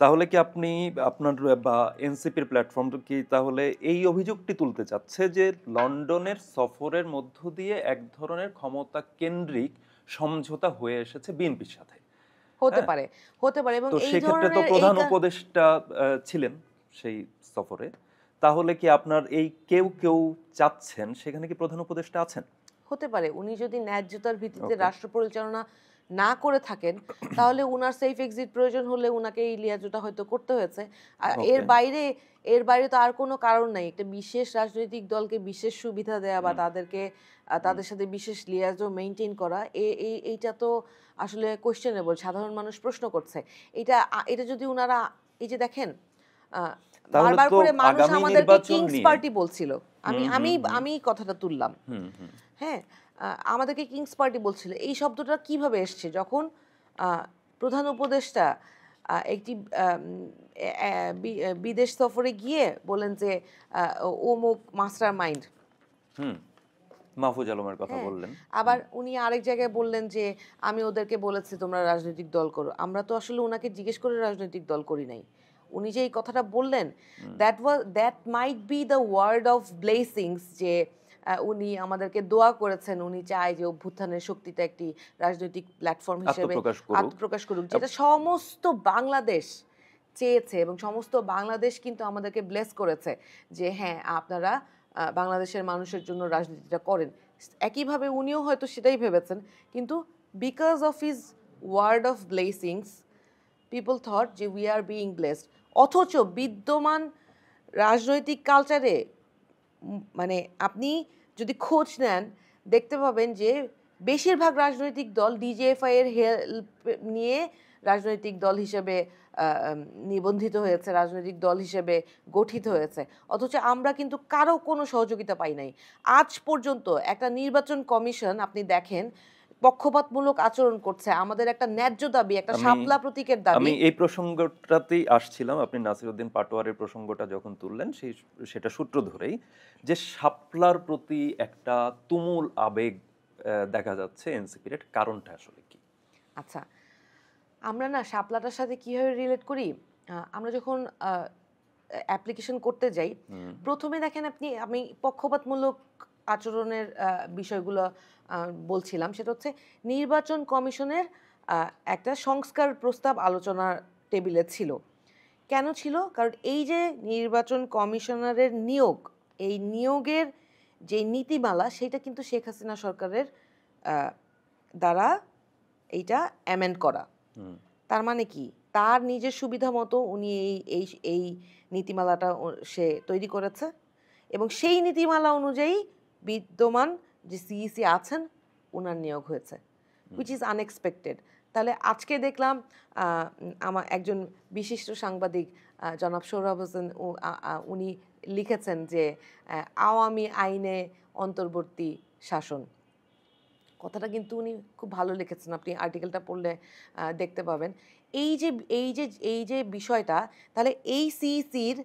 B: তাহলে কি আপনি আপনার বা এনসিপির প্ল্যাটফর্ম কি তাহলে এই অভিযোগটি তুলতে চাচ্ছে যে লন্ডনের সফরের মধ্য দিয়ে এক ধরনের ক্ষমতা কেন্দ্রিক সমঝোতা হয়ে এসেছে বিএনপির সাথে?
A: হতে
B: হ্যাঁ,
A: পারে, হতে পারে এবং
B: তো
A: এই
B: সেক্ষেত্রে তো
A: ধরনের
B: প্রধান উপদেষ্টা ছিলেন সেই সফরে, তাহলে কি আপনার এই কেউ কেউ চাচ্ছেন সেখানে কি প্রধান উপদেষ্টা আছেন?
A: হতে পারে উনি যদি ন্যায্যতার ভিত্তিতে
B: ওকে
A: রাষ্ট্র পরিচালনা না করে থাকেন, তাহলে উনার সেফ এক্সিট প্রয়োজন হলে উনাকে এই লিয়াজোটা হয়তো করতে হয়েছে। আর
B: ওকে
A: এর বাইরে তো আর কোনো কারণ নাই একটা বিশেষ রাজনৈতিক দলকে বিশেষ সুবিধা দেয়া বা
B: হুম
A: তাদেরকে
B: হুম
A: তাদের সাথে বিশেষ লিয়াজো মেনটেন করা, এইটা তো আসলে কোয়েশ্চেনেবল। সাধারণ মানুষ প্রশ্ন করছে এটা যদি উনারা, এই যে দেখেন আহ,
B: তাহলে
A: বারবার
B: তো
A: করে মানুষ
B: আগামী
A: আমাদেরকে
B: নির্বাচন
A: কিংস
B: নিয়ে
A: পার্টি বলছিল। আমি
B: হুম
A: আমি
B: হুম হুম
A: আমি কথাটা তুললাম,
B: হুম হুম
A: হ্যাঁ, আমাদেরকে কিংস পার্টি বলছিল। এই শব্দটা কিভাবে এসছে যখন আহ, প্রধান উপদেষ্টা একটি বিদেশ সফরে গিয়ে বলেন যে অমুক মাস্টার মাইন্ড,
B: হুম মাহফুজ আলমের কথা
A: হ্যাঁ,
B: বললেন।
A: আবার উনি আরেক জায়গায় বললেন যে আমি ওদেরকে বলেছি তোমরা রাজনৈতিক দল করো। আমরা তো আসলে ওনাকে জিজ্ঞেস করে রাজনৈতিক দল করি নাই। উনি যে এই কথাটা বললেন,
B: hmm
A: that might be the word of blessings, যে উনি আমাদেরকে দোয়া করেছেন, উনি চায় যে অভ্যুত্থানের শক্তিটা একটি রাজনৈতিক প্ল্যাটফর্ম হিসেবে
B: আত্মপ্রকাশ করুক।
A: আত্মপ্রকাশ করুক, যেটা সমস্ত বাংলাদেশ চেয়েছে এবং সমস্ত বাংলাদেশ কিন্তু আমাদেরকে ব্লেস করেছে যে হ্যাঁ আপনারা বাংলাদেশের মানুষের জন্য রাজনীতিটা করেন। একইভাবে উনিও হয়তো সেটাই ভেবেছেন, কিন্তু because of his word of blessings people thought যে উই আর বিইং ব্লেসড, অথচ বিদ্যমান রাজনৈতিক কালচারে মানে আপনি যদি খোঁজ নেন দেখতে পাবেন যে বেশিরভাগ রাজনৈতিক দল ডিজিএফআই এর হেল্প নিয়ে রাজনৈতিক দল হিসেবে নিবন্ধিত হয়েছে, রাজনৈতিক দল হিসেবে গঠিত হয়েছে, অথচ আমরা কিন্তু কারো কোনো সহযোগিতা পাই নাই আজ পর্যন্ত। একটা নির্বাচন কমিশন আপনি দেখেন পক্ষপাতমূলক আচরণ করছে, আমাদের একটা ন্যায্য দাবি, একটা
B: আমি
A: শাপলা প্রতীকের দাবি।
B: আমি এই প্রসঙ্গটাতেই আসছিলাম, আপনি নাসিরউদ্দিন পাটোয়ারির প্রসঙ্গটা যখন তুললেন সেটা সূত্র ধরেই, যে শাপলার প্রতি একটা তুমুল আবেগ দেখা যাচ্ছে এনসিপির, এর কারণটা আসলে কি?
A: আচ্ছা, আমরা না শাপলাটার সাথে কিভাবে রিলেট করি, আমরা যখন অ্যাপ্লিকেশন করতে যাই প্রথমে দেখেন আমি পক্ষপাতমূলক আচরণের বিষয়গুলো বলছিলাম, সেটা হচ্ছে নির্বাচন কমিশনের একটা সংস্কার প্রস্তাব আলোচনার টেবিলে ছিল। কেন ছিল? কারণ এই যে নির্বাচন কমিশনারের নিয়োগ, এই নিয়োগের যে নীতিমালা সেটা কিন্তু শেখ হাসিনা সরকারের দ্বারা এইটা অ্যামেন্ড করা। তার মানে কি, তার নিজের সুবিধা মতো উনি এই এই নীতিমালাটা সে তৈরি করেছে এবং সেই নীতিমালা অনুযায়ী বিদ্যমান যে সিইসি আছেন ওনার নিয়োগ হয়েছে, হুইচ ইজ আনএক্সপেক্টেড। তাহলে আজকে দেখলাম আমার একজন বিশিষ্ট সাংবাদিক জনাব সোহরাব হোসেন উনি লিখেছেন যে আওয়ামী আইনে অন্তর্বর্তী শাসন, কথাটা কিন্তু উনি খুব ভালো লিখেছেন, আপনি আর্টিকেলটা পড়লে দেখতে পাবেন। এই যে বিষয়টা, তাহলে এই সিইসির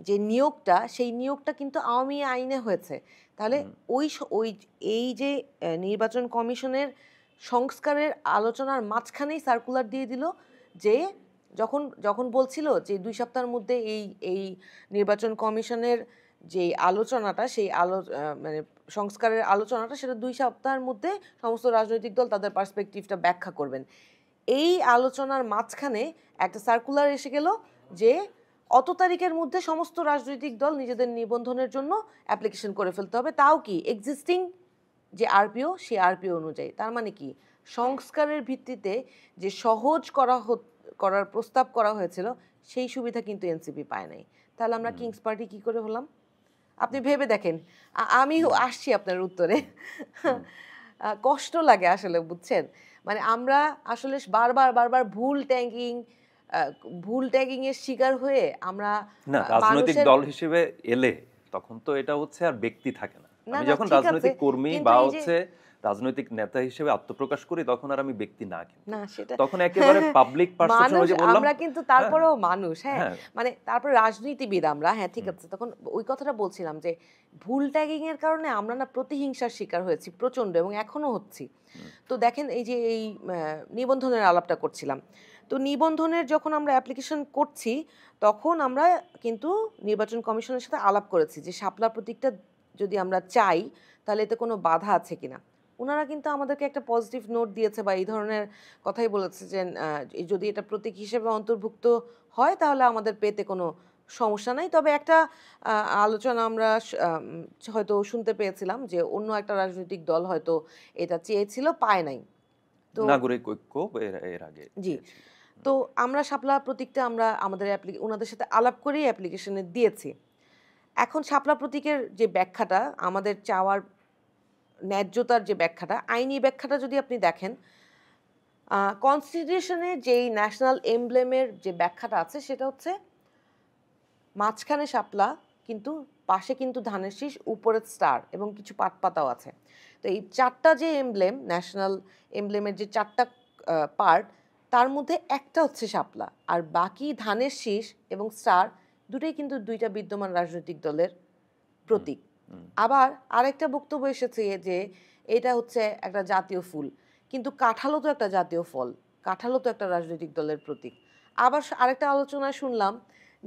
A: যে নিয়োগটা, সেই নিয়োগটা কিন্তু আওয়ামী আইনে হয়েছে। তাহলে ওই এই যে নির্বাচন কমিশনের সংস্কারের আলোচনার মাঝখানেই সার্কুলার দিয়ে দিল যে যখন যখন বলছিল যে 2 সপ্তাহের মধ্যে এই নির্বাচন কমিশনের যে আলোচনাটা, সেই মানে সংস্কারের আলোচনাটা, সেটা 2 সপ্তাহের মধ্যে সমস্ত রাজনৈতিক দল তাদের পার্সপেক্টিভটা ব্যাখ্যা করবেন। এই আলোচনার মাঝখানে একটা সার্কুলার এসে গেল যে অত তারিখের মধ্যে সমস্ত রাজনৈতিক দল নিজেদের নিবন্ধনের জন্য অ্যাপ্লিকেশন করে ফেলতে হবে, তাও কি এক্সিস্টিং যে আরপিও, সেই আরপিও অনুযায়ী। তার মানে কি, সংস্কারের ভিত্তিতে যে সহজ করার প্রস্তাব করা হয়েছিল সেই সুবিধা কিন্তু এনসিপি পায় নাই। তাহলে আমরা কিংস পার্টি কি করে হলাম? আপনি ভেবে দেখেন। আমি আসছি আপনার উত্তরে। কষ্ট লাগে আসলে, বুঝছেন? মানে আমরা আসলে বারবার ভুল ট্যাগিং এর শিকার হয়ে আমরা
B: না, রাজনৈতিক
A: মানুষের
B: দল হিসেবে এলে তখন তো এটা হচ্ছে আর ব্যক্তি থাকে না।
A: না
B: আমি
A: না
B: যখন
A: ঠিক আছে,
B: রাজনৈতিক কর্মী
A: কিন্তু
B: বা
A: এই যে
B: হচ্ছে রাজনৈতিক নেতা হিসেবে আত্মপ্রকাশ করি তখন আর আমি ব্যক্তি না, কিন্তু
A: না সেটা
B: তখন একেবারে পাবলিক পারসেপশন,
A: মানুষ,
B: ওই যে বললাম।
A: আমরা কিন্তু
B: হ্যাঁ,
A: তারপরেও মানুষ, হ্যাঁ,
B: হ্যাঁ,
A: মানে তারপর রাজনীতিবিদ আমরা, হ্যাঁ ঠিক আছে, তখন ওই কথাটা বলছিলাম যে ভুল ট্যাগিং এর কারণে আমরা না প্রতিহিংসার শিকার হয়েছি প্রচন্ড, এবং এখনো হচ্ছি। তো দেখেন এই যে এই নিবন্ধনের আলাপটা করছিলাম, তো নিবন্ধনের যখন আমরা অ্যাপ্লিকেশন করছি তখন আমরা কিন্তু নির্বাচন কমিশনের সাথে আলাপ করেছি যে শাপলা প্রতীকটা যদি আমরা চাই তাহলে এতে কোনো বাধা আছে কিনা। ওনারা কিন্তু আমাদেরকে একটা পজিটিভ নোট দিয়েছে বা এই ধরনের কথাই বলেছে যে যদি এটা প্রতীক হিসেবে অন্তর্ভুক্ত হয় তাহলে আমাদের পেতে কোনো সমস্যা নাই। তবে একটা আলোচনা আমরা হয়তো শুনতে পেয়েছিলাম যে অন্য একটা রাজনৈতিক দল হয়তো এটা চেয়েছিল, পায় নাই। তো
B: নাগরিক ঐক্য এর আগে
A: জি,
B: চেয়েছিল।
A: তো আমরা শাপলা প্রতীকটা আমরা আমাদের ওনাদের সাথে আলাপ করেই অ্যাপ্লিকেশনে দিয়েছি। এখন শাপলা প্রতীকের যে ব্যাখ্যাটা, আমাদের চাওয়ার ন্যায্যতার যে ব্যাখ্যাটা, আইনি ব্যাখ্যাটা যদি আপনি দেখেন, কনস্টিটিউশনে যেই ন্যাশনাল এমব্লেমের যে ব্যাখ্যাটা আছে সেটা হচ্ছে মাঝখানে শাপলা, কিন্তু পাশে কিন্তু ধানের শীষ, উপরে স্টার এবং কিছু পাট পাতাও আছে। তো এই 4টা যে এমব্লেম, ন্যাশনাল এমব্লেমের যে 4টা পার্ট, তার মধ্যে একটা হচ্ছে শাপলা, আর বাকি ধানের শীষ এবং স্টার দুটোই কিন্তু 2টা বিদ্যমান রাজনৈতিক দলের প্রতীক। আবার আরেকটা বক্তব্য এসেছে যে এটা হচ্ছে একটা জাতীয় ফুল, কিন্তু কাঁঠালও তো একটা জাতীয় ফল, কাঁঠালও তো একটা রাজনৈতিক দলের প্রতীক। আবার আরেকটা আলোচনায় শুনলাম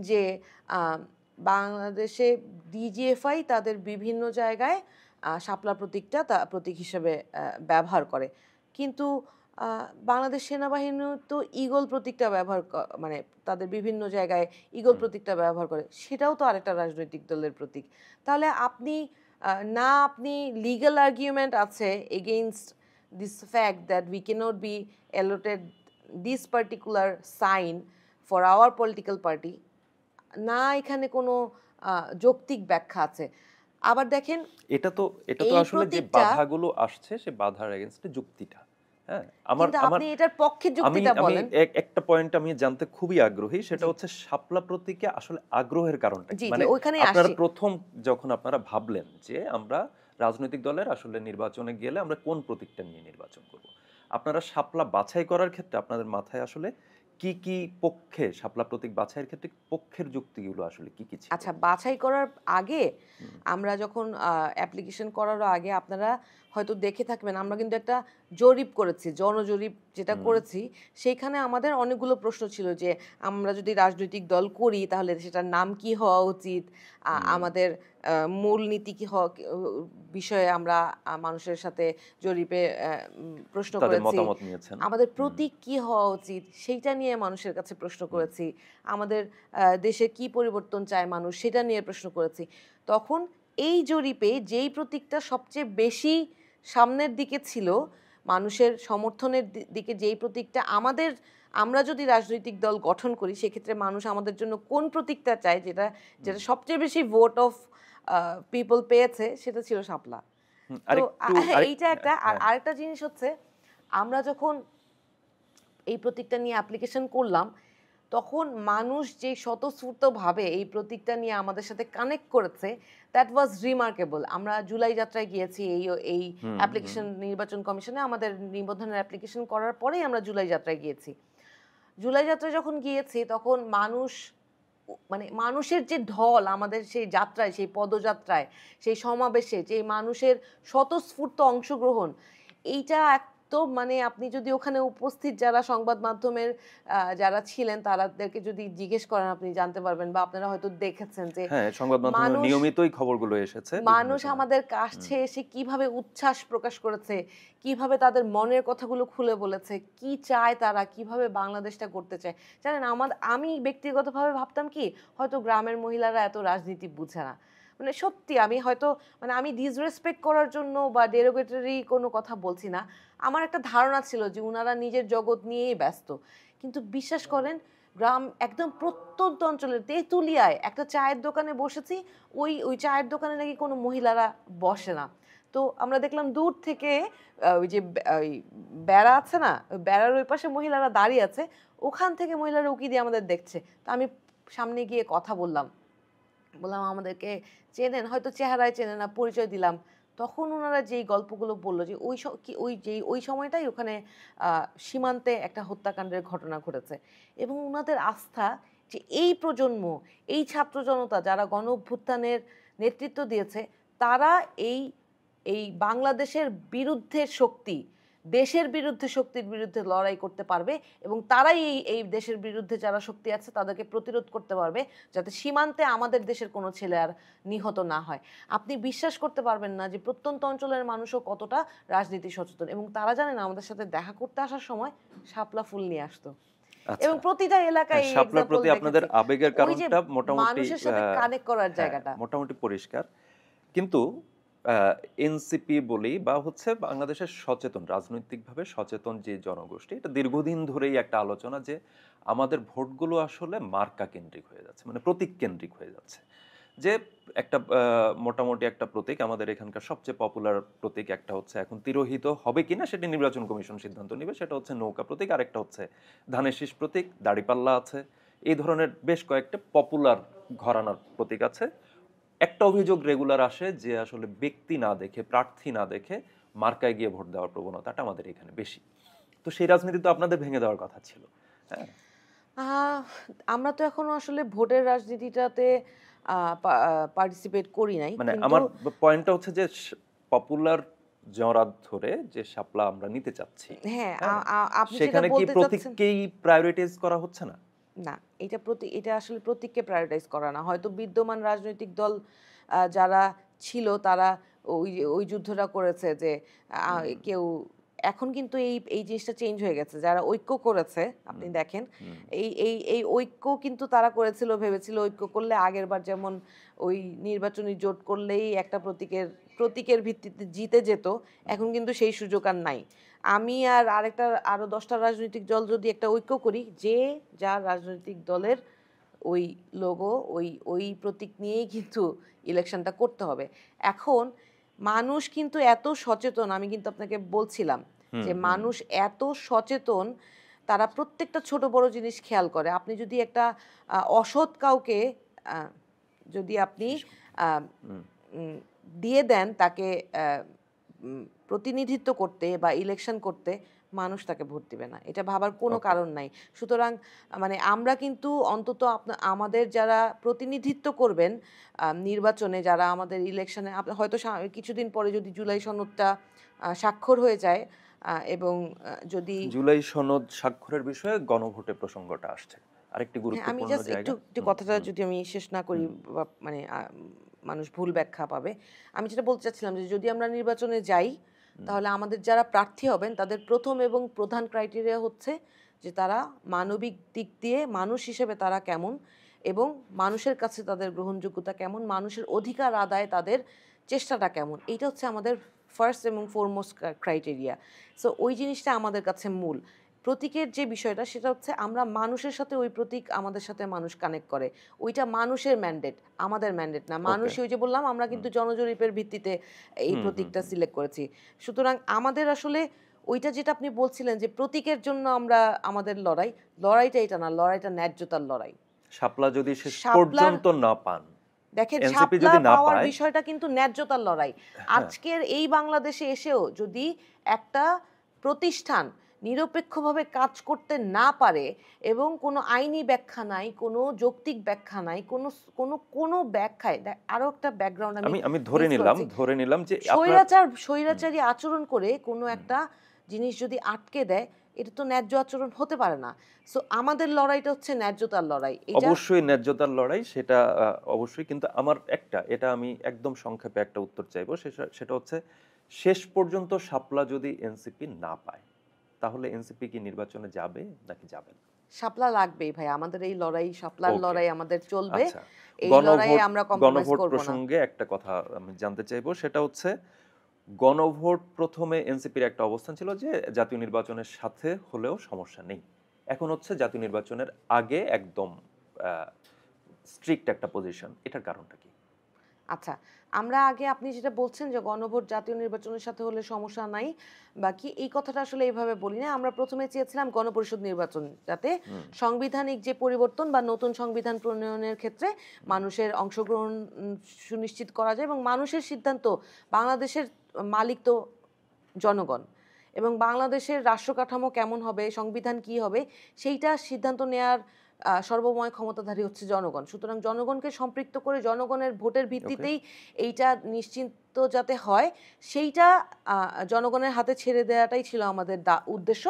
A: যে বাংলাদেশে ডিজিএফআই তাদের বিভিন্ন জায়গায় শাপলা প্রতীকটা প্রতীক হিসেবে ব্যবহার করে, কিন্তু বাংলাদেশ সেনাবাহিনী তো ঈগল প্রতীকটা ব্যবহার মানে তাদের বিভিন্ন জায়গায় ঈগল প্রতীকটা ব্যবহার করে, সেটাও তো আরেকটা রাজনৈতিক দলের প্রতীক। তাহলে আপনি আপনি লিগ্যাল আর্গুমেন্ট আছে against this fact that we cannot be allotted this particular sign for our political party, না এখানে কোনো যৌক্তিক ব্যাখ্যা আছে। আবার দেখেন
B: এটা তো
A: এই
B: আসলে যে
A: প্রতীকটা,
B: বাধাগুলো আসছে সে বাধার এগেনস্টে যুক্তিটা। হ্যাঁ, আমার
A: কিন্তু
B: আমার
A: আপনি এটার পক্ষে
B: আমি
A: যুক্তিটা
B: আমি
A: বলেন।
B: একটা পয়েন্ট আমি জানতে খুবই আগ্রহী, সেটা
A: জি
B: হচ্ছে শাপলা প্রতীকে আসলে আগ্রহের কারণটা কি?
A: জি জি,
B: মানে
A: ওইখানেই
B: আপনারা
A: আসছি।
B: প্রথম যখন আপনারা ভাবলেন যে আমরা রাজনৈতিক দলের আসলে নির্বাচনে গেলে আমরা কোন প্রতীকটা নিয়ে নির্বাচন করব, আপনারা শাপলা বাছাই করার ক্ষেত্রে আপনাদের মাথায় আসলে কি কি পক্ষে, শাপলা প্রতীক বাছাইয়ের ক্ষেত্রে পক্ষের যুক্তিগুলো আসলে কি কি ছিল?
A: আচ্ছা, বাছাই করার আগে,
B: হুম,
A: আমরা যখন অ্যাপ্লিকেশন করারও আগে আপনারা হয়তো দেখে থাকবেন, আমরা কিন্তু একটা জরিপ করেছি, জনজরিপ যেটা
B: হুম,
A: করেছি। সেইখানে আমাদের অনেকগুলো প্রশ্ন ছিল যে আমরা যদি রাজনৈতিক দল করি তাহলে সেটার নাম কি হওয়া উচিত,
B: হুম,
A: আমাদের মূল নীতি কি হওয়া বিষয়ে আমরা মানুষের সাথে জরিপে প্রশ্ন
B: তাদের
A: করেছি।
B: মতামত নিয়েছেন।
A: আমাদের
B: হুম,
A: প্রতীক কি হওয়া উচিত সেইটা নিয়ে মানুষের কাছে প্রশ্ন
B: হুম,
A: করেছি। আমাদের দেশে কি পরিবর্তন চায় মানুষ সেটা নিয়ে প্রশ্ন করেছি। তখন এই জরিপে যেই প্রতীকটা সবচেয়ে বেশি সামনের দিকে ছিল, মানুষের সমর্থনের দিকে যেই প্রতীকটা, আমরা যদি রাজনৈতিক দল গঠন করি সেক্ষেত্রে মানুষ আমাদের জন্য কোন প্রতীকটা চায়, যেটা
B: হুম,
A: সবচেয়ে বেশি ভোট অফ পিপল পেয়েছে, সেটা ছিল শাপলা।
B: হুম,
A: তো
B: আরেক
A: এইটা একটা। আর
B: হ্যাঁ,
A: আরেকটা জিনিস হচ্ছে, আমরা যখন এই প্রতীকটা নিয়ে অ্যাপ্লিকেশন করলাম, তখন মানুষ যে স্বতঃস্ফূর্তভাবে এই প্রতীকটা নিয়ে আমাদের সাথে কানেক্ট করেছে, দ্যাট ওয়াজ রিমার্কেবল। আমরা জুলাই যাত্রায় গিয়েছি, এই
B: হুম, হুম,
A: অ্যাপ্লিকেশন নির্বাচন কমিশনে আমাদের নিবন্ধনের অ্যাপ্লিকেশন করার পরেই আমরা জুলাই যাত্রায় গিয়েছি। জুলাই যাত্রায় যখন গিয়েছি তখন মানুষ, মানে মানুষের যে ঢল আমাদের সেই যাত্রায়, সেই পদযাত্রায়, সেই সমাবেশে যে মানুষের স্বতঃস্ফূর্ত অংশগ্রহণ, এইটা একদম, মানে আপনি যদি ওখানে উপস্থিত যারা সংবাদ মাধ্যমের যারা ছিলেন তাদেরকে যদি জিজ্ঞেস করেন আপনি জানতে পারবেন, বা আপনারা হয়তো দেখেছেন যে
B: হ্যাঁ, সংবাদ মাধ্যমে
A: মানুষ
B: নিয়মিতই খবরগুলো এসেছে বিভিন্ন
A: মানুষ
B: সময়।
A: আমাদের
B: হুম,
A: কাছে এসে কিভাবে উচ্ছ্বাস প্রকাশ করেছে, কিভাবে তাদের মনের কথাগুলো খুলে বলেছে, কি চায় তারা, কিভাবে বাংলাদেশটা করতে চায়। জানেন, আমি ব্যক্তিগতভাবে ভাবতাম কি, হয়তো গ্রামের মহিলারা এত রাজনীতি বুঝে না। মানে সত্যি আমি হয়তো, মানে আমি ডিসরেসপেক্ট করার জন্য বা ডেরোগেটরি কোনো কথা বলছি না। আমার একটা ধারণা ছিল যে উনারা নিজের জগৎ নিয়েই ব্যস্ত। কিন্তু বিশ্বাস করেন, গ্রাম একদম প্রত্যন্ত অঞ্চলের তেঁতুলিয়ায় একটা চায়ের দোকানে বসেছি, ওই চায়ের দোকানে নাকি কোনো মহিলারা বসে না। তো আমরা দেখলাম দূর থেকে ওই যে ওই বেড়া আছে না, ওই বেড়ার ওই পাশে মহিলারা দাঁড়িয়ে আছে, ওখান থেকে মহিলারা উকি দিয়ে আমাদের দেখছে। তো আমি সামনে গিয়ে কথা বললাম, বললাম আমাদেরকে চেনেন, হয়তো চেহারায় চেনে না, পরিচয় দিলাম। তখন ওনারা যেই গল্পগুলো বলল যে ওই সময়টাই ওখানে সীমান্তে একটা হত্যাকাণ্ডের ঘটনা ঘটেছে, এবং ওনাদের আস্থা যে এই প্রজন্ম, এই ছাত্র জনতা যারা গণ অভ্যুত্থানের নেতৃত্ব দিয়েছে, তারা এই এই বাংলাদেশের বিরুদ্ধে শক্তি, দেশের বিরুদ্ধে শক্তির বিরুদ্ধে লড়াই করতে পারবে, এবং তারাই এই দেশের বিরুদ্ধে যারা শক্তি আছে তাদেরকে প্রতিরোধ করতে পারবে, যাতে সীমান্তে আমাদের দেশের কোনো ছেলে আর নিহত না হয়। আপনি বিশ্বাস করতে পারবেন না যে প্রত্যন্ত অঞ্চলের মানুষও কতটা রাজনীতি সচেতন, এবং তারা জানেন আমাদের সাথে দেখা করতে আসার সময় শাপলা ফুল নিয়ে আসতো,
B: আচ্ছা।
A: এবং প্রতিটা
B: হ্যাঁ,
A: এলাকায় এই
B: শাপলার
A: এক্সাম্পল
B: প্রতি আপনাদের
A: দেখেছি।
B: আবেগের
A: ওই যে
B: কারণটা মোটামুটি
A: মানুষের সাথে কানেক্ট করার
B: হ্যাঁ,
A: জায়গাটা।
B: মোটামুটি পরিষ্কার। কিন্তু এনসিপি বলি বা হচ্ছে বাংলাদেশের সচেতন, রাজনৈতিকভাবে সচেতন যে জনগোষ্ঠী, এটা দীর্ঘদিন ধরেই একটা আলোচনা যে আমাদের ভোটগুলো আসলে মার্কা কেন্দ্রিক হয়ে যাচ্ছে, মানে প্রতীক কেন্দ্রিক হয়ে যাচ্ছে। যে একটা মোটামুটি একটা প্রতীক আমাদের এখানকার সবচেয়ে পপুলার প্রতীক একটা হচ্ছে, এখন তিরোহিত হবে কিনা সেটি নির্বাচন কমিশন সিদ্ধান্ত নেবে, সেটা হচ্ছে নৌকা প্রতীক, আরেকটা হচ্ছে ধানের শীষ প্রতীক, দাড়িপাল্লা আছে, এই ধরনের বেশ কয়েকটা পপুলার ঘরানার প্রতীক আছে। একটা অভিযোগ রেগুলার আসে যে আসলে ব্যক্তি না দেখে, প্রার্থী না দেখে মার্কায় গিয়ে ভোট দেওয়ার প্রবণতাটা আমাদের এখানে বেশি। তো সেই রাজনীতি তো আপনাদের ভেঙে দেওয়ার কথা ছিল। হ্যাঁ,
A: আহ, আমরা তো এখনো আসলে ভোটের রাজনীতিটাতে পার্টিসিপেট করি নাই,
B: মানে
A: কিন্তু
B: আমার পয়েন্টটা হচ্ছে যে পপুলার জনরাত ধরে যে শাপলা আমরা নিতে চাচ্ছি,
A: হ্যাঁ,
B: হ্যাঁ,
A: আপনি যেটা
B: সেখানে কি
A: বলতে চাচ্ছেন,
B: প্রতীককেই প্রায়োরিটাইজ করা হচ্ছে না?
A: না, এটা আসলে প্রতীককে প্রায়োরিটাইজ করা না। হয়তো বিদ্যমান রাজনৈতিক দল যারা ছিল তারা ওই যুদ্ধটা করেছে যে
B: হুম,
A: কেউ এখন কিন্তু এই জিনিসটা চেঞ্জ হয়ে গেছে। যারা ঐক্য করেছে আপনি দেখেন, এই ঐক্য কিন্তু তারা করেছিল, ভেবেছিল ঐক্য করলে আগেরবার যেমন ওই নির্বাচনী জোট করলেই একটা প্রতীকের ভিত্তিতে জিতে যেত, এখন কিন্তু সেই সুযোগ আর নাই। আমি আর আরো 10টা রাজনৈতিক দল যদি একটা ঐক্য করি, যে যার রাজনৈতিক দলের ওই লোগো, ওই প্রতীক নিয়েই কিন্তু ইলেকশনটা করতে হবে। এখন মানুষ কিন্তু এত সচেতন, আমি কিন্তু আপনাকে বলছিলাম যে মানুষ এত সচেতন, তারা প্রত্যেকটা ছোট বড় জিনিস খেয়াল করে। আপনি যদি একটা অসৎ কাউকে যদি আপনি দিয়ে দেন তাকে প্রতিনিধিত্ব করতে বা ইলেকশন করতে, মানুষ তাকে ভোট দিবে না, এটা ভাবার কোনো কারণ নাই। সুতরাং মানে আমরা কিন্তু অন্তত আমাদের যারা প্রতিনিধিত্ব করবেন নির্বাচনে, যারা আমাদের ইলেকশনে, হয়তো কিছুদিন পরে যদি জুলাই সনদটা স্বাক্ষর হয়ে যায় এবং যদি
B: জুলাই সনদ স্বাক্ষরের বিষয়ে গণভোটে প্রসঙ্গটা আসছে, আরেকটি
A: আমি
B: গুরুত্বপূর্ণ
A: জাস্ট
B: জায়গা।
A: একটু কথাটা যদি আমি শেষ না করি, মানে মানুষ ভুল ব্যাখ্যা পাবে। আমি যেটা বলতে চাচ্ছিলাম যে যদি আমরা নির্বাচনে যাই, তাহলে আমাদের যারা প্রার্থী হবেন তাদের প্রথম এবং প্রধান ক্রাইটেরিয়া হচ্ছে যে তারা মানবিক দিক দিয়ে মানুষ হিসেবে তারা কেমন, এবং মানুষের কাছে তাদের গ্রহণযোগ্যতা কেমন, মানুষের অধিকার আদায় তাদের চেষ্টাটা কেমন, এইটা হচ্ছে আমাদের ফার্স্ট এবং ফরমোস্ট ক্রাইটেরিয়া। সো ওই জিনিসটা আমাদের কাছে মূল। প্রতীকের যে বিষয়টা সেটা হচ্ছে আমরা মানুষের সাথে, ওই প্রতীক আমাদের সাথে মানুষ কানেক্ট করে, ওইটা মানুষের ম্যান্ডেট, আমাদের ম্যান্ডেট না। মানুষই, ওই যে বললাম, আমরা কিন্তু জনজরিপের ভিত্তিতে এই প্রতীকটা সিলেক্ট করেছি। সুতরাং আমাদের আসলে ওইটা, যেটা আপনি বলছিলেন যে প্রতীকের জন্য আমরা আমাদের লড়াইটা এটা না, লড়াইটা ন্যায্যতার লড়াই।
B: শাপলা যদি শেষ
A: শাপলার
B: পর্যন্ত না পান,
A: দেখেন,
B: এনসিপি
A: শাপলা
B: যদি না
A: পাওয়ার
B: পায়,
A: বিষয়টা কিন্তু ন্যায্যতার লড়াই। আজকের এই বাংলাদেশে এসেও যদি একটা প্রতিষ্ঠান নিরপেক্ষভাবে কাজ করতে না পারে এবং কোনো আইনি ব্যাখ্যা নাই, কোনো যৌক্তিক ব্যাখ্যা নাই, কোনো ব্যাখ্যায়, আরো একটা ব্যাকগ্রাউন্ড
B: আমি ধরে নিলাম যে
A: স্বৈরাচারী আচরণ করে কোনো একটা জিনিস যদি আটকে দেয়, এটা তো ন্যায্য আচরণ হতে পারে না। সো আমাদের লড়াইটা হচ্ছে ন্যায্যতার লড়াই।
B: অবশ্যই ন্যায্যতার লড়াই, সেটা অবশ্যই। কিন্তু আমার এটা আমি একদম সংক্ষেপে একটা উত্তর চাইবো, সেটা হচ্ছে শেষ পর্যন্ত শাপলা যদি এনসিপি না পায়, তাহলে এনসিপি কি নির্বাচনে যাবে নাকি যাবে না?
A: শাপলা লাগবেই ভাই, আমাদের এই লড়াই, শাপলার লড়াই আমাদের চলবে।
B: আচ্ছা,
A: এই লড়াইয়ে আমরা কম্প্রোমাইজ
B: গণভোট
A: করব না।
B: প্রসঙ্গে একটা কথা আমি জানতে চাইবো, সেটা হচ্ছে গণভোট প্রথমে এনসিপির একটা অবস্থান ছিল যে জাতীয় নির্বাচনের সাথে হলেও সমস্যা নেই। এখন হচ্ছে জাতীয় নির্বাচনের আগে একদম স্ট্রিক্ট একটা পজিশন, এটার কারণটা কি?
A: আচ্ছা, আমরা আগে, আপনি যেটা বলছেন যে গণভোট জাতীয় নির্বাচনের সাথে হলে সমস্যা নাই বা কি, এই কথাটা আসলে এইভাবে বলি না। আমরা প্রথমে চেয়েছিলাম গণপরিষদ নির্বাচন, যাতে সাংবিধানিক যে পরিবর্তন বা নতুন সংবিধান প্রণয়নের ক্ষেত্রে মানুষের অংশগ্রহণ সুনিশ্চিত করা যায়, এবং মানুষের সিদ্ধান্ত, বাংলাদেশের মালিক তো জনগণ, এবং বাংলাদেশের রাষ্ট্র কাঠামো কেমন হবে, সংবিধান কি হবে, সেইটা সিদ্ধান্ত নেয়ার সর্বময় ক্ষমতাধারী হচ্ছে জনগণ। সুতরাং জনগণকে সম্পৃক্ত করে জনগণের ভোটের ভিত্তিতেই এইটা নিশ্চিন্ত যাতে হয়, সেইটা জনগণের হাতে ছেড়ে দেওয়াটাই ছিল আমাদের উদ্দেশ্য।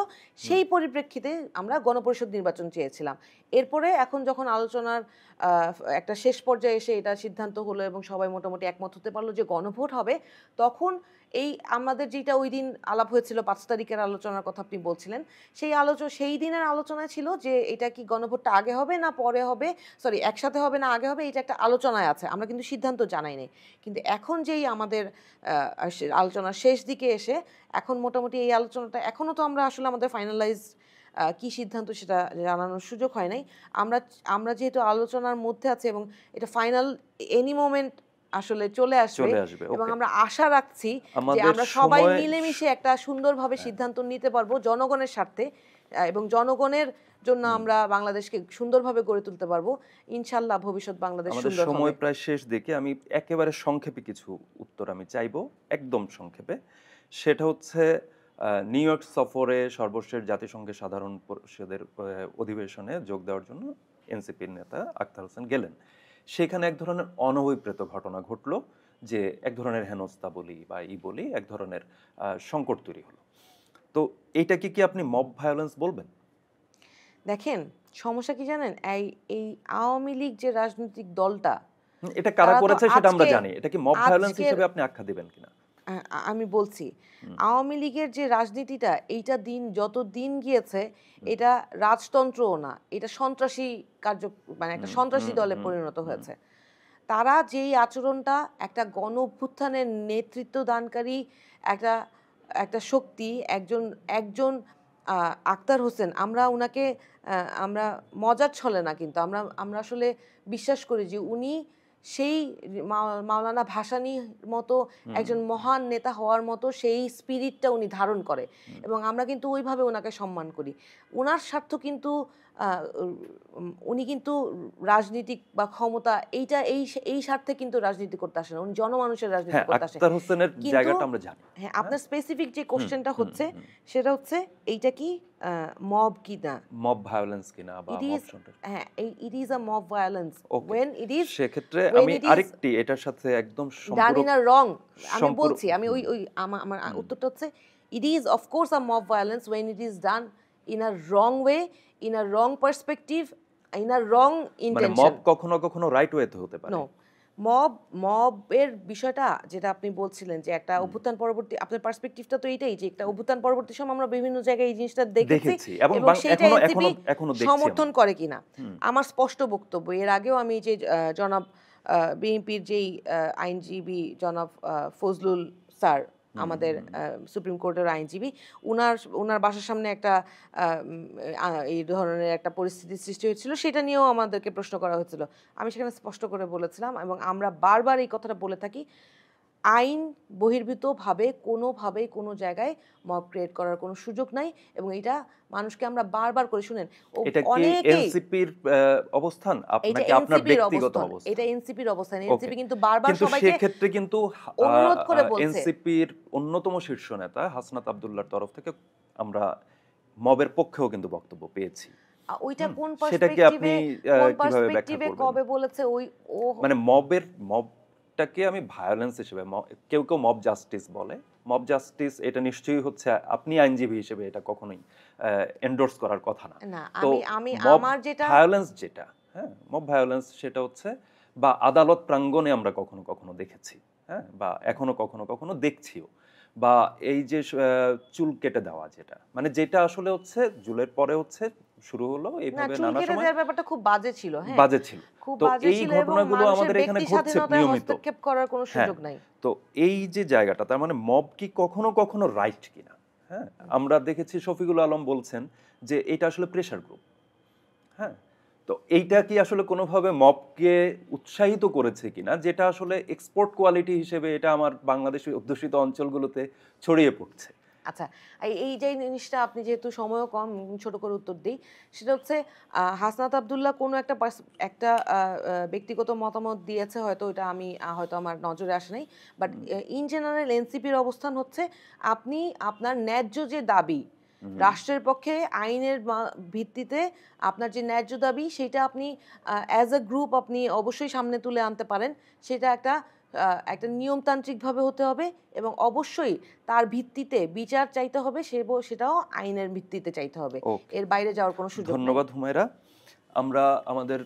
A: সেই পরিপ্রেক্ষিতে আমরা গণপরিষদ নির্বাচন চেয়েছিলাম। এরপরে এখন যখন আলোচনার একটা শেষ পর্যায়ে এসে এটা সিদ্ধান্ত হলো এবং সবাই মোটামুটি একমত হতে পারলো যে গণভোট হবে, তখন এই আমাদের যেটা ওই দিন আলাপ হয়েছিল, 5 তারিখের আলোচনার কথা আপনি বলছিলেন, সেই দিনের আলোচনায় ছিল যে এটা কি গণভোটটা আগে হবে না পরে হবে, সরি একসাথে হবে না আগে হবে, এটা একটা আলোচনায় আছে, আমরা কিন্তু সিদ্ধান্ত জানাই নাই। কিন্তু এখন যেই আমাদের আলোচনার শেষ দিকে এসে এখন মোটামুটি এই আলোচনাটা, এখনও তো আমরা আসলে আমাদের ফাইনালাইজ কি সিদ্ধান্ত সেটা জানানোর সুযোগ হয় নাই। আমরা যেহেতু আলোচনার মধ্যে আছে এবং এটা ফাইনাল এনি মোমেন্ট আসলে চলে আসবে, এবং আমরা আশা রাখছি যে আমরা সবাই মিলেমিশে একটা সুন্দরভাবে সিদ্ধান্ত নিতে পারবো জনগণের স্বার্থে, এবং জনগণের জন্য আমরা বাংলাদেশকে সুন্দরভাবে গড়ে তুলতে পারবো ইনশাআল্লাহ। ভবিষ্যৎ বাংলাদেশ সুন্দর হবে।
B: সময় প্রায় শেষ দিকে, আমি একেবারে সংক্ষেপে কিছু উত্তর আমি চাইবো, একদম সংক্ষেপে। সেটা হচ্ছে নিউ ইয়র্ক সফরে সর্বশেষ জাতিসংঘের সাধারণ পরিষদের অধিবেশনে যোগ দেওয়ার জন্য এনসিপির নেতা আখতার হোসেন গেলেন। সেখানে এক ধরনের অনভিপ্রেত ঘটনা ঘটলো, যে এক ধরনের হেনস্থা বলি বা বলি, এক ধরনের সংকট তৈরি হলো। তো এইটাকে কি আপনি মব ভায়োলেন্স বলবেন?
A: দেখেন, সমস্যা কি জানেন, এই আওয়ামী লীগ যে রাজনৈতিক দলটা,
B: এটা কারা করেছে সেটা আমরা জানি, এটা কি মব ভায়োলেন্স হিসেবে আপনি আখ্যা দিবেন কিনা?
A: আমি বলছি, আওয়ামী লীগের যে রাজনীতিটা এইটা যত দিন গিয়েছে এটা রাজতন্ত্রও না, এটা সন্ত্রাসী কার্য, মানে একটা সন্ত্রাসী দলে পরিণত হয়েছে। তারা যেই আচরণটা একটা গণ অভ্যুত্থানের নেতৃত্ব দানকারী একটা একটা শক্তি, একজন একজন আক্তার হোসেন, আমরা উনাকে আমরা মজার ছলে না, কিন্তু আমরা আমরা আসলে বিশ্বাস করি যে উনি সেই মাওলানা ভাসানীর মতো একজন মহান নেতা হওয়ার মতো সেই স্পিরিটটা উনি ধারণ করে, এবং আমরা কিন্তু ওইভাবে ওনাকে সম্মান করি। ওনার স্বার্থ কিন্তু উনি কিন্তু রাজনীতিক বা ক্ষমতা এইটা এই এই স্বার্থে কিন্তু রাজনীতি করতে আসে না, উনি জনমানুষের রাজনীতি
B: হ্যাঁ,
A: করতে আসে।
B: আক্তার হোসেনের
A: কিন্তু
B: জায়গাটা আমরা জানি।
A: হ্যাঁ, আপনার স্পেসিফিক যে কোশ্চেনটা হচ্ছে সেটা হচ্ছে এইটা কি মব কি না,
B: মব ভায়োলেন্স কিনা বা
A: ইট
B: মব
A: ইজ,
B: সন্ত্রাস।
A: হ্যাঁ it is a mob violence
B: okay,
A: when it is,
B: সেক্ষেত্রে
A: when
B: আমি
A: it is
B: আরেকটি এটার সাথে একদম
A: done in a wrong, আমি
B: সম্পূরক
A: বলছি, আমি ওই ওই আমার উত্তরটা হচ্ছে it is of course a mob violence when it is done in a wrong way, in a wrong perspective, in a wrong
B: মানে
A: intention.
B: মব কখনো কখনো রাইট ওয়েতে হতে পারে।
A: নো, মবের বিষয়টা যেটা আপনি বলছিলেন যে একটা অভ্যুত্থান পরবর্তী, আপনার পার্সপেক্টিভটা তো এইটাই যে একটা অভ্যুত্থান পরবর্তী সময় আমরা বিভিন্ন জায়গায় এই জিনিসটা দেখেছি
B: দেখেছি এবং
A: সেটা
B: এখনো
A: এনসিপি
B: এখনো দেখছি
A: সমর্থন করে কিনা। আমার স্পষ্ট বক্তব্য, এর আগেও আমি যে জনাব বিএনপির যেই আইনজীবী জনাব ফজলুল স্যার, আমাদের সুপ্রিম কোর্টের আইনজীবী, ওনার বাসার সামনে একটা এই ধরনের একটা পরিস্থিতির সৃষ্টি হয়েছিল, সেটা নিয়েও আমাদেরকে প্রশ্ন করা হয়েছিল। আমি সেখানে স্পষ্ট করে বলেছিলাম, এবং আমরা বারবার এই কথাটা বলে থাকি, আইন বহির্ভূতভাবে কোনোভাবেই কোনো জায়গায় মব ক্রিয়েট করার কোনো সুযোগ নাই, এবং এটা মানুষকে আমরা বারবার করে শুনেন
B: এটা কি
A: অনেকেই,
B: এনসিপির অবস্থান
A: এটা
B: নাকি আপনার
A: এনসিপির
B: ব্যক্তিগত
A: অবস্থান,
B: অবস্থান?
A: এটা এনসিপির অবস্থান।
B: ওকে,
A: এনসিপি কিন্তু বারবার
B: কিন্তু
A: সবাইকে
B: সেক্ষেত্রে কিন্তু
A: অনুরোধ করে বলছে,
B: এনসিপির অন্যতম শীর্ষ নেতা হাসনাত আব্দুল্লাহর তরফ থেকে আমরা মবের পক্ষেও কিন্তু বক্তব্য পেয়েছি।
A: ওইটা কোন
B: সেটাকে আপনি কিভাবে ব্যাখ্যা করবেন?
A: কবে বলেছে ওই ও,
B: মানে মবটাকে আমি ভায়োলেন্স হিসেবে, কেউ কেউ মব জাস্টিস বলে, মব জাস্টিস এটা নিশ্চয়ই হচ্ছে, আপনি আইনজীবী হিসেবে এটা কখনোই এন্ডোর্স করার কথা না।
A: না,
B: তো
A: আমি
B: মব
A: আমার যেটা
B: ভায়োলেন্স যেটা, হ্যাঁ মব ভায়োলেন্স সেটা হচ্ছে, বা আদালত প্রাঙ্গণে আমরা কখনো কখনো দেখেছি, হ্যাঁ বা এখনো কখনো কখনো দেখছিও, বা এই যে চুল কেটে দেওয়া যেটা, মানে যেটা আসলে হচ্ছে জুলের পরে হচ্ছে শুরু হলো
A: না,
B: এইভাবে
A: চুল
B: নানা
A: কেটে
B: সময়
A: দেওয়ার ব্যাপারটা খুব বাজে ছিল, হ্যাঁ
B: বাজে ছিল।
A: খুব
B: তো
A: বাজে
B: এই
A: ছিল, এবং
B: ঘটনাগুলো
A: মানুষের
B: আমাদের এখানে
A: ব্যক্তি
B: ঘটছে
A: স্বাধীনতায়
B: নিয়মিত।
A: হস্তক্ষেপ করার কোনো সুযোগ নাই।
B: তো এই যে জায়গাটা, তার মানে মব কি কখনো কখনো রাইট কিনা, হ্যাঁ আমরা দেখেছি শফিকুল আলম বলছেন যে এটা আসলে প্রেসার গ্রুপ, হ্যাঁ তো এইটা কি আসলে কোনোভাবে মবকে উৎসাহিত করেছে কিনা, যেটা আসলে এক্সপোর্ট কোয়ালিটি হিসেবে এটা আমার বাংলাদেশের অধ্যুষিত অঞ্চলগুলোতে ছড়িয়ে পড়ছে।
A: আচ্ছা, এই যে জিনিসটা, আপনি যেহেতু সময়ও কম, ছোট করে উত্তর দিই, সেটা হচ্ছে হাসনাত আব্দুল্লাহ কোনো একটা একটা ব্যক্তিগত মতামত দিয়েছে, হয়তো এটা আমি হয়তো আমার নজরে আসে নাই, বাট ইন জেনারেল এনসিপির অবস্থান হচ্ছে, আপনি আপনার ন্যায্য যে দাবি রাষ্ট্রের পক্ষে আইনের ভিত্তিতে আপনার যে ন্যায্য দাবি, সেটা আপনি অ্যাজ এ গ্রুপ আপনি অবশ্যই সামনে তুলে আনতে পারেন, সেটা একটা একটা নিয়মতান্ত্রিকভাবে হতে হবে, এবং অবশ্যই তার ভিত্তিতে বিচার চাইতে হবে, সেটাও আইনের ভিত্তিতে চাইতে হবে, এর বাইরে যাওয়ার কোনো সুযোগ নেই।
B: ধন্যবাদ হুমায়রা। আমরা আমাদের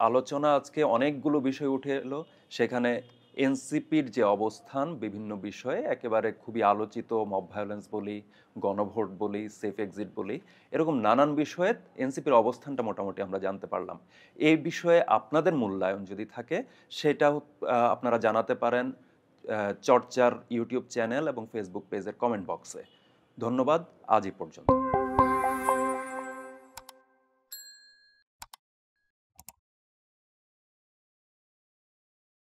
B: আলোচনা আজকে অনেকগুলো বিষয় উঠে এলো, সেখানে এনসিপির যে অবস্থান বিভিন্ন বিষয়ে একেবারে খুবই আলোচিত, মব ভায়োলেন্স বলি, গণভোট বলি, সেফ এক্সিট বলি, এরকম নানান বিষয়ে এনসিপির অবস্থানটা মোটামুটি আমরা জানতে পারলাম। এই বিষয়ে আপনাদের মূল্যায়ন যদি থাকে সেটা আপনারা জানাতে পারেন চর্চার ইউটিউব চ্যানেল এবং ফেসবুক পেজের কমেন্ট বক্সে। ধন্যবাদ, আজ এই পর্যন্ত।